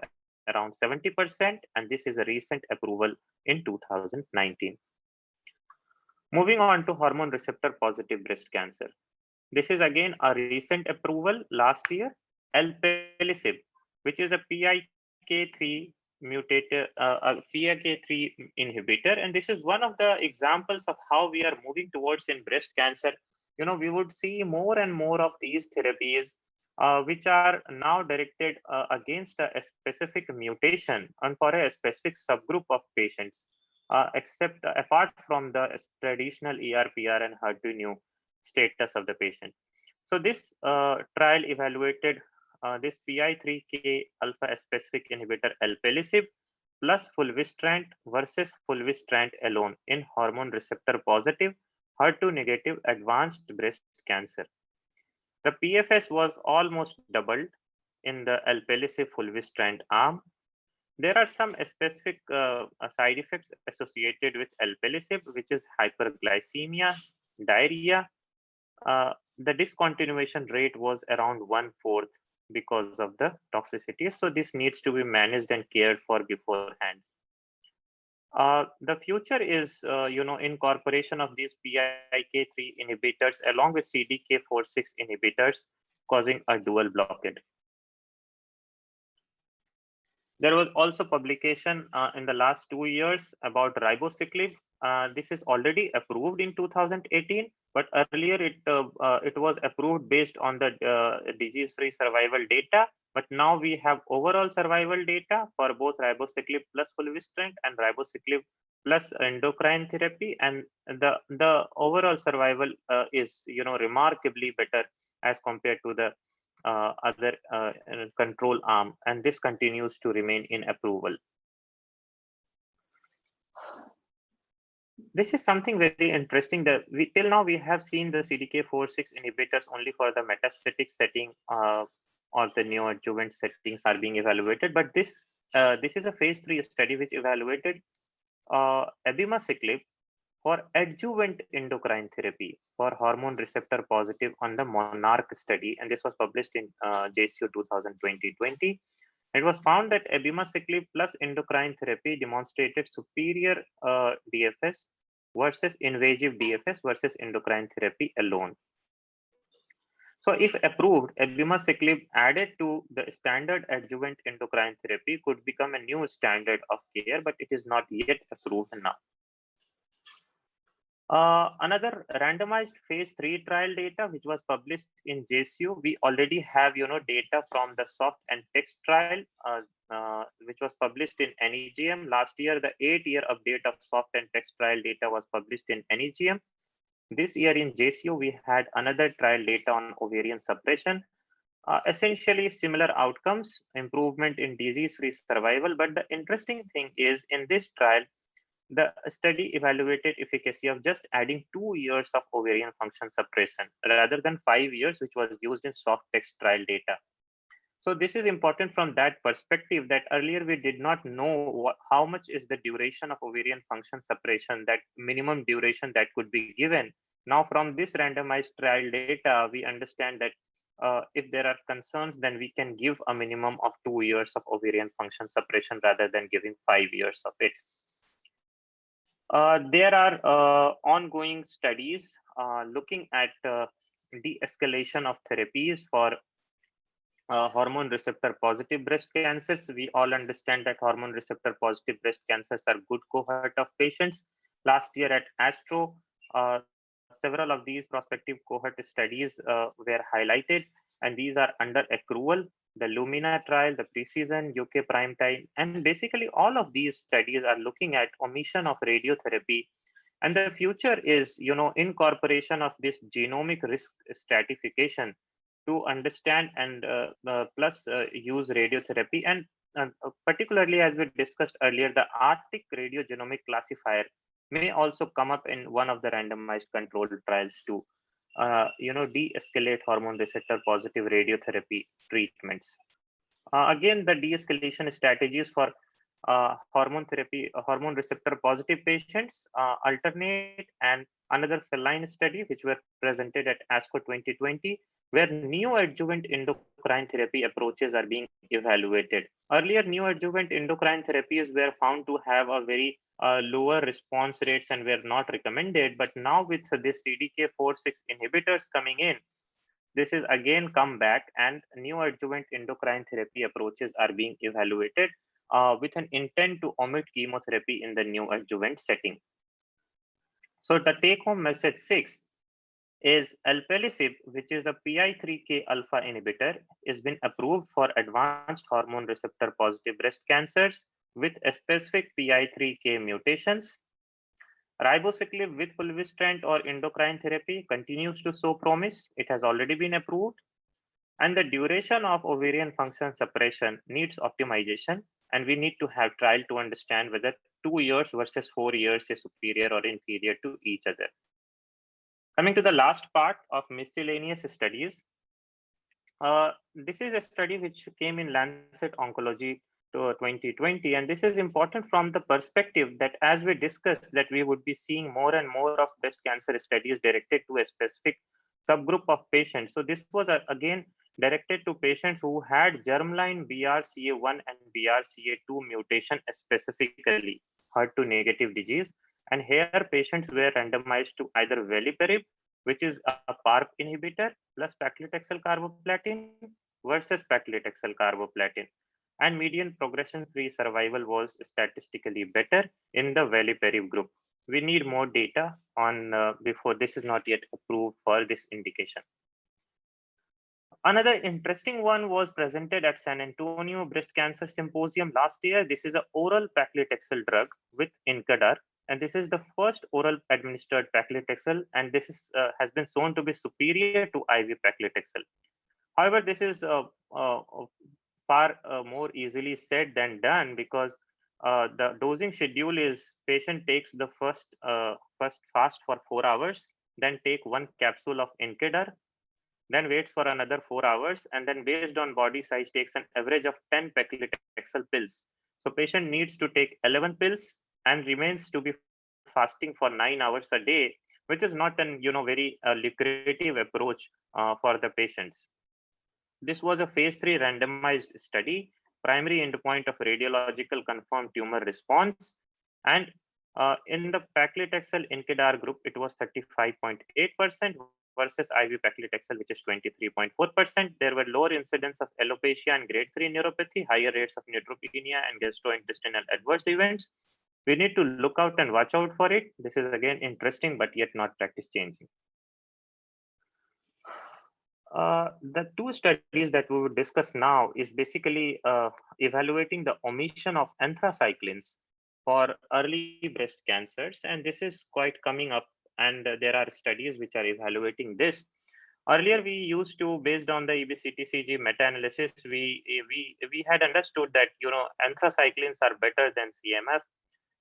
around 70%, and this is a recent approval in 2019. Moving on to hormone receptor positive breast cancer. This is again a recent approval last year, alpelisib, which is a PIK3 mutated, PIK3 inhibitor, and this is one of the examples of how we are moving towards in breast cancer. We would see more and more of these therapies which are now directed against a specific mutation and for a specific subgroup of patients, apart from the traditional ER/PR and HER2/neu status of the patient. So this trial evaluated this PI3K alpha specific inhibitor alpelisib plus fulvestrant versus fulvestrant alone in hormone receptor positive HER2 negative advanced breast cancer. The PFS was almost doubled in the alpelisib fulvestrant arm. There are some specific side effects associated with alpelisib, which is hyperglycemia, diarrhea. The discontinuation rate was around 1/4 because of the toxicity. So this needs to be managed and cared for beforehand. The future is, incorporation of these PIK3 inhibitors along with CDK4/6 inhibitors causing a dual blockade. There was also publication in the last 2 years about ribociclib. This is already approved in 2018, but earlier it was approved based on the disease-free survival data. But now we have overall survival data for both ribociclib plus fulvestrant and ribociclib plus endocrine therapy, and the overall survival is remarkably better as compared to the other control arm, and this continues to remain in approval. This is something very interesting that till now we have seen the CDK4/6 inhibitors only for the metastatic setting or the neoadjuvant settings are being evaluated, but this is a phase 3 study which evaluated abemaciclib for adjuvant endocrine therapy for hormone receptor positive on the Monarch study, and this was published in JCO 2020. It was found that abemaciclib plus endocrine therapy demonstrated superior DFS versus invasive DFS versus endocrine therapy alone. So if approved, abemaciclib added to the standard adjuvant endocrine therapy could become a new standard of care, but it is not yet approved now. Another randomized phase 3 trial data, which was published in JCO, we already have data from the soft and text trial, which was published in NEJM last year. The 8-year update of soft and text trial data was published in NEJM. This year in JCO, we had another trial data on ovarian suppression. Essentially similar outcomes, improvement in disease-free survival. But the interesting thing is, in this trial, the study evaluated efficacy of just adding 2 years of ovarian function suppression rather than 5 years, which was used in soft text trial data. So this is important from that perspective, that earlier we did not know how much is the duration of ovarian function suppression, that minimum duration that could be given. Now from this randomized trial data, we understand that if there are concerns, then we can give a minimum of 2 years of ovarian function suppression rather than giving 5 years of it. There are ongoing studies looking at de-escalation of therapies for hormone receptor positive breast cancers. We all understand that hormone receptor positive breast cancers are good cohort of patients. Last year at ESTRO, several of these prospective cohort studies were highlighted, and these are under accrual. The Lumina trial, the Precision, UK Primetime, and basically all of these studies are looking at omission of radiotherapy. And the future is, incorporation of this genomic risk stratification to understand and plus use radiotherapy. And particularly, as we discussed earlier, the Arctic radiogenomic classifier may also come up in one of the randomized controlled trials to de-escalate hormone receptor positive radiotherapy treatments. Again, the de-escalation strategies for hormone therapy, hormone receptor positive patients, alternate and another feline study, which were presented at ASCO 2020, where neoadjuvant endocrine therapy approaches are being evaluated. Earlier, neoadjuvant endocrine therapies were found to have a very lower response rates and were not recommended. But now with this CDK4/6 inhibitors coming in, this is again come back, and neoadjuvant endocrine therapy approaches are being evaluated with an intent to omit chemotherapy in the neoadjuvant setting. So the take-home message 6 is alpelisib, which is a PI3K alpha inhibitor, has been approved for advanced hormone receptor positive breast cancers with a specific PI3K mutations. Ribociclib with fulvestrant or endocrine therapy continues to show promise. It has already been approved. And the duration of ovarian function suppression needs optimization, and we need to have trial to understand whether 2 years versus 4 years is superior or inferior to each other. Coming to the last part of miscellaneous studies, this is a study which came in Lancet Oncology 2020, and this is important from the perspective that, as we discussed, that we would be seeing more and more of breast cancer studies directed to a specific subgroup of patients. So this was again directed to patients who had germline BRCA1 and BRCA2 mutation, specifically HER2 negative disease. And here patients were randomized to either veliparib, which is a PARP inhibitor, plus paclitaxel carboplatin versus paclitaxel carboplatin. And median progression-free survival was statistically better in the veliparib group. we need more data on before this is not yet approved for this indication. Another interesting one was presented at San Antonio Breast Cancer Symposium last year. This is an oral paclitaxel drug with Incadar, and this is the first oral administered paclitaxel, and this is, has been shown to be superior to IV paclitaxel. However, this is far more easily said than done, because the dosing schedule is patient takes the first fast for 4 hours, then take 1 capsule of Incadar, then waits for another 4 hours, and then based on body size takes an average of 10 paclitaxel pills. So patient needs to take 11 pills and remains to be fasting for 9 hours a day, which is not an very lucrative approach for the patients. This was a phase 3 randomized study, primary endpoint of radiological confirmed tumor response, and in the paclitaxel Incadar group, it was 35.8% versus IV paclitaxel, which is 23.4%. There were lower incidence of alopecia and grade 3 neuropathy, higher rates of neutropenia and gastrointestinal adverse events. We need to look out and watch out for it. This is again interesting, but yet not practice changing. The 2 studies that we will discuss now is basically evaluating the omission of anthracyclines for early breast cancers, and this is quite coming up, and there are studies which are evaluating this. Earlier, we used to, based on the EBCTCG meta-analysis, we had understood that anthracyclines are better than CMF.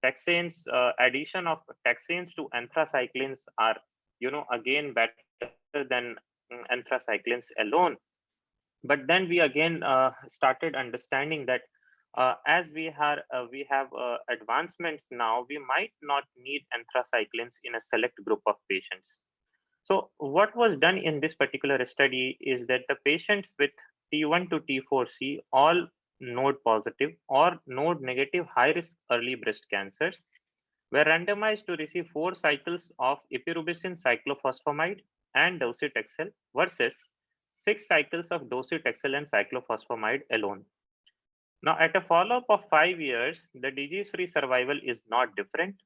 Taxanes, addition of taxanes to anthracyclines are again better than anthracyclines alone. But then we again started understanding that as we have advancements now, we might not need anthracyclines in a select group of patients. So what was done in this particular study is that the patients with T1 to T4C, all node-positive or node-negative high-risk early breast cancers, were randomized to receive 4 cycles of epirubicin cyclophosphamide and docetaxel versus 6 cycles of docetaxel and cyclophosphamide alone. Now, at a follow-up of 5 years, the disease-free survival is not different.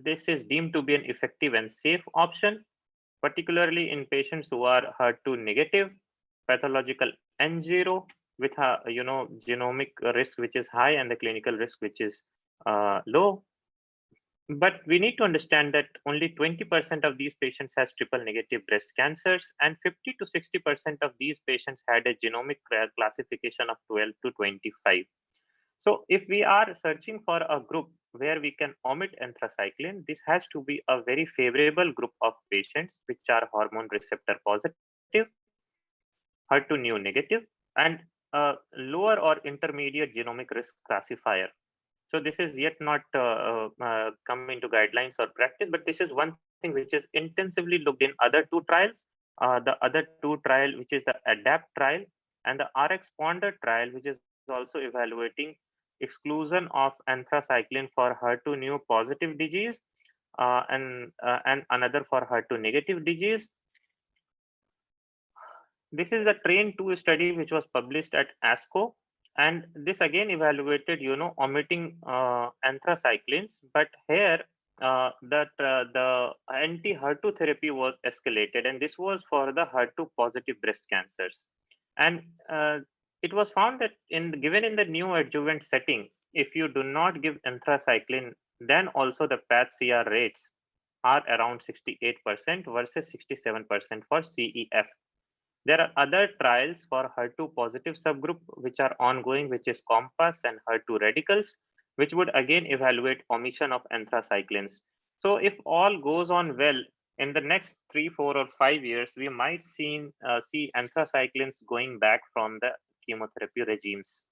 This is deemed to be an effective and safe option, particularly in patients who are HER2 negative, pathological N0 with genomic risk which is high and the clinical risk which is low. But we need to understand that only 20% of these patients has triple negative breast cancers, and 50 to 60% of these patients had a genomic classification of 12 to 25. So if we are searching for a group where we can omit anthracycline, this has to be a very favorable group of patients which are hormone receptor positive, HER2 neo negative, and lower or intermediate genomic risk classifier. So this is yet not come into guidelines or practice, but this is one thing which is intensively looked in other 2 trials. The other 2 trial, which is the ADAPT trial and the RX Ponder trial, which is also evaluating exclusion of anthracycline for HER2 neo positive disease and another for HER2 negative disease. This is a TRAIN-2 study which was published at ASCO. And this again evaluated, omitting anthracyclines, but here the anti-HER2 therapy was escalated, and this was for the HER2 positive breast cancers. And it was found that given in the neoadjuvant setting, if you do not give anthracycline, then also the PathCR rates are around 68% versus 67% for CEF. There are other trials for HER2 positive subgroup which are ongoing, which is COMPASS and HER2 radicals, which would again evaluate omission of anthracyclines. So if all goes on well, in the next 3, 4, or 5 years, we might see anthracyclines going back from the chemotherapy regimes.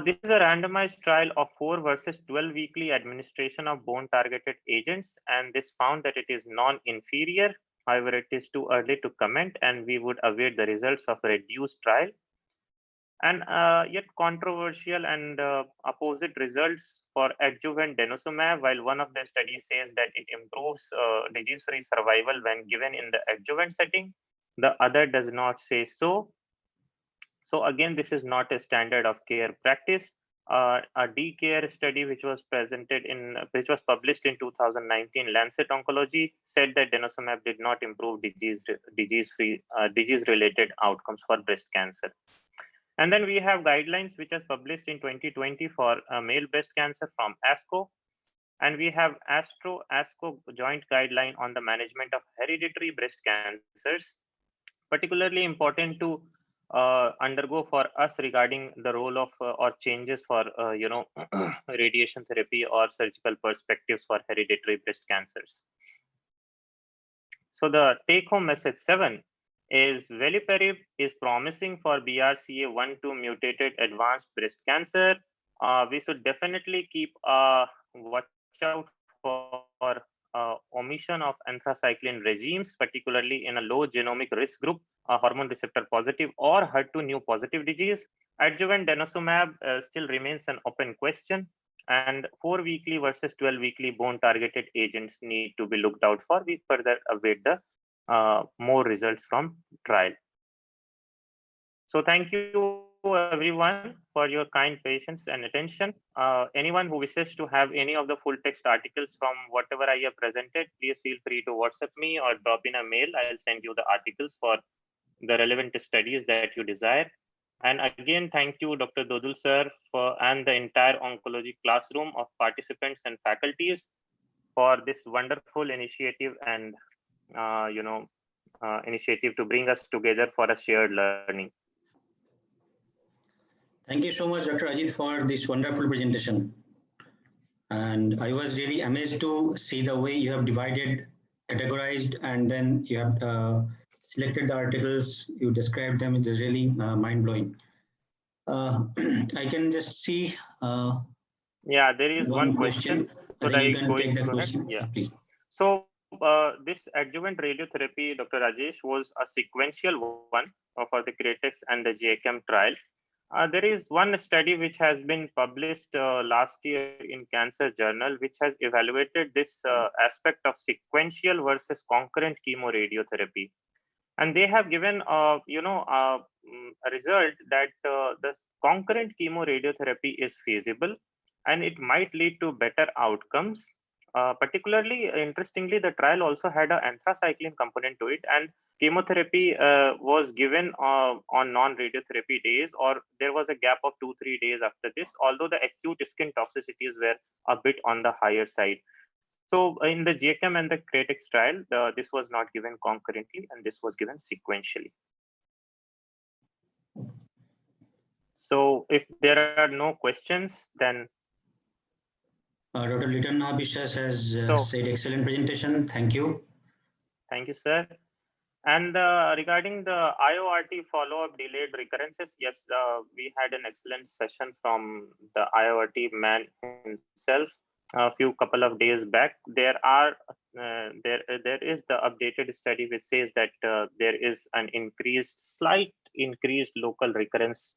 This is a randomized trial of 4 versus 12 weekly administration of bone-targeted agents, and this found that it is non-inferior. However, it is too early to comment, and we would await the results of a reduced trial. And yet controversial and opposite results for adjuvant denosumab. While one of the studies says that it improves disease-free survival when given in the adjuvant setting, the other does not say so. So again, this is not a standard of care practice. a DKR study which was published in 2019 Lancet Oncology said that denosumab did not improve disease-related outcomes for breast cancer. And then we have guidelines which was published in 2020 for male breast cancer from ASCO. And we have ESTRO ACROP joint guideline on the management of hereditary breast cancers, particularly important to undergo for us regarding the role of or changes for radiation therapy or surgical perspectives for hereditary breast cancers. So the take-home message 7 is veliparib is promising for BRCA1/2 mutated advanced breast cancer. We should definitely keep watch out for omission of anthracycline regimes, particularly in a low genomic risk group, hormone receptor positive or HER2 positive disease. Adjuvant denosumab still remains an open question, and 4-weekly versus 12-weekly bone targeted agents need to be looked out for. We further await the more results from trial. So thank you everyone for your kind patience and attention. Anyone who wishes to have any of the full text articles from whatever I have presented, please feel free to WhatsApp me or drop in a mail. I'll send you the articles for the relevant studies that you desire. And again, thank you, Dr. Dodul sir, and the entire oncology classroom of participants and faculties for this wonderful initiative and initiative to bring us together for a shared learning. Thank you so much, Dr. Ajeet, for this wonderful presentation. And I was really amazed to see the way you have divided, categorized, and then you have selected the articles, you described them. It is really mind-blowing. I can just see. Yeah, there is one question. I think you can take that question. Yeah, please. So this adjuvant radiotherapy, Dr. Rajesh, was a sequential one for the CREATEX and the JChem trial. There is one study which has been published last year in Cancer Journal, which has evaluated this aspect of sequential versus concurrent chemoradiotherapy. And they have given, a result that the concurrent chemoradiotherapy is feasible and it might lead to better outcomes. Particularly, interestingly, the trial also had an anthracycline component to it, and chemotherapy was given on non-radiotherapy days, or there was a gap of 2-3 days after this, although the acute skin toxicities were a bit on the higher side. So in the JChem and the CREATEX trial, this was not given concurrently, and this was given sequentially. So if there are no questions, then Dr. Litan Abhishas has said excellent presentation. Thank you. Thank you, sir. And regarding the IORT follow-up delayed recurrences, yes, we had an excellent session from the IORT man himself a couple of days back. There is the updated study which says that there is an slight increased local recurrence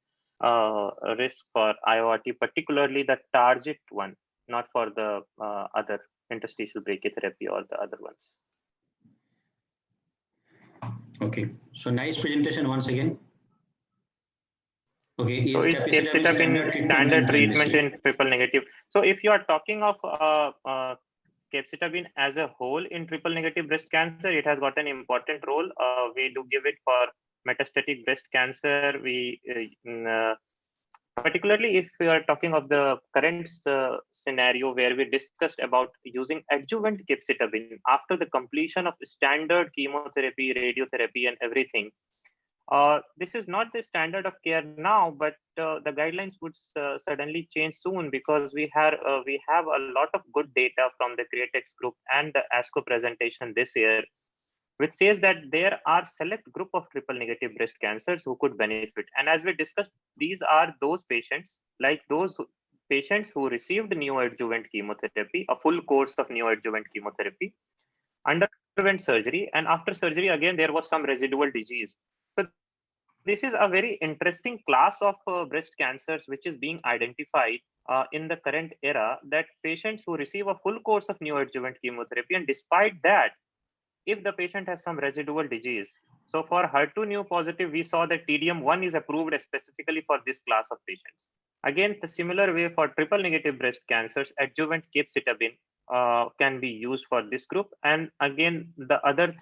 risk for IORT, particularly the target one, not for the other interstitial brachytherapy or the other ones. Okay, so nice presentation once again. Okay, so is capecitabine standard treatment in triple negative? So if you are talking of capecitabine as a whole in triple negative breast cancer, it has got an important role. We do give it for metastatic breast cancer. We particularly if we are talking of the current scenario where we discussed about using adjuvant capecitabine after the completion of standard chemotherapy, radiotherapy, and everything. This is not the standard of care now, but the guidelines would suddenly change soon, because we have a lot of good data from the CREATEX group and the ASCO presentation this year, which says that there are select group of triple negative breast cancers who could benefit. And as we discussed, these are those patients, like those patients who received neoadjuvant chemotherapy, a full course of neoadjuvant chemotherapy, underwent surgery, and after surgery, again, there was some residual disease. So this is a very interesting class of breast cancers which is being identified in the current era, that patients who receive a full course of neoadjuvant chemotherapy, and despite that, if the patient has some residual disease. So for HER2 positive, we saw that TDM1 is approved specifically for this class of patients. Again, the similar way for triple negative breast cancers, adjuvant capecitabine can be used for this group. And again, the other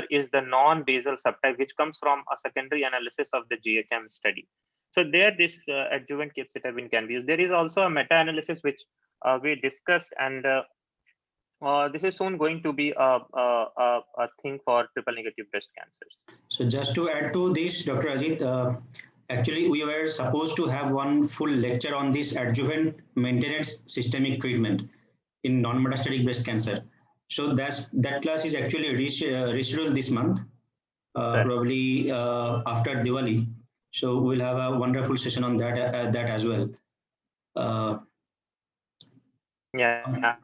is the non-basal subtype, which comes from a secondary analysis of the GACAM study. So there, this adjuvant capecitabine can be used. There is also a meta-analysis which we discussed, and this is soon going to be a thing for triple negative breast cancers. So just to add to this, Dr. Ajeet, actually we were supposed to have one full lecture on this adjuvant maintenance systemic treatment in non-metastatic breast cancer. So that class is actually rescheduled this month, probably after Diwali. So we'll have a wonderful session on that as well. Yeah,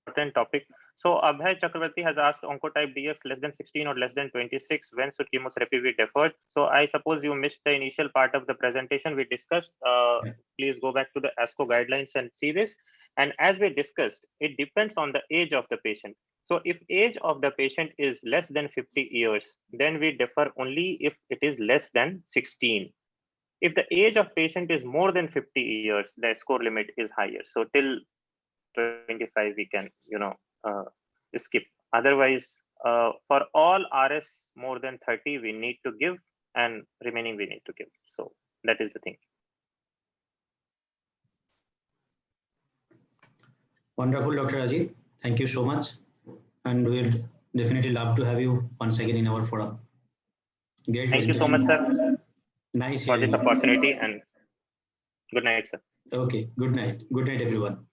important topic. So Abhay Chakravarti has asked oncotype DX less than 16 or less than 26. When should chemotherapy be deferred? So I suppose you missed the initial part of the presentation we discussed. Please go back to the ASCO guidelines and see this. And as we discussed, it depends on the age of the patient. So if age of the patient is less than 50 years, then we defer only if it is less than 16. If the age of patient is more than 50 years, the score limit is higher. So till 25 we can skip. Otherwise, for all RS more than 30 we need to give, and remaining we need to give. So that is the thing. Wonderful, Dr. Ajeet. Thank you so much, and we'll definitely love to have you once again in our forum. Great. Thank you so much, sir. Nice for this opportunity, and good night, sir. Okay, good night. Good night, everyone.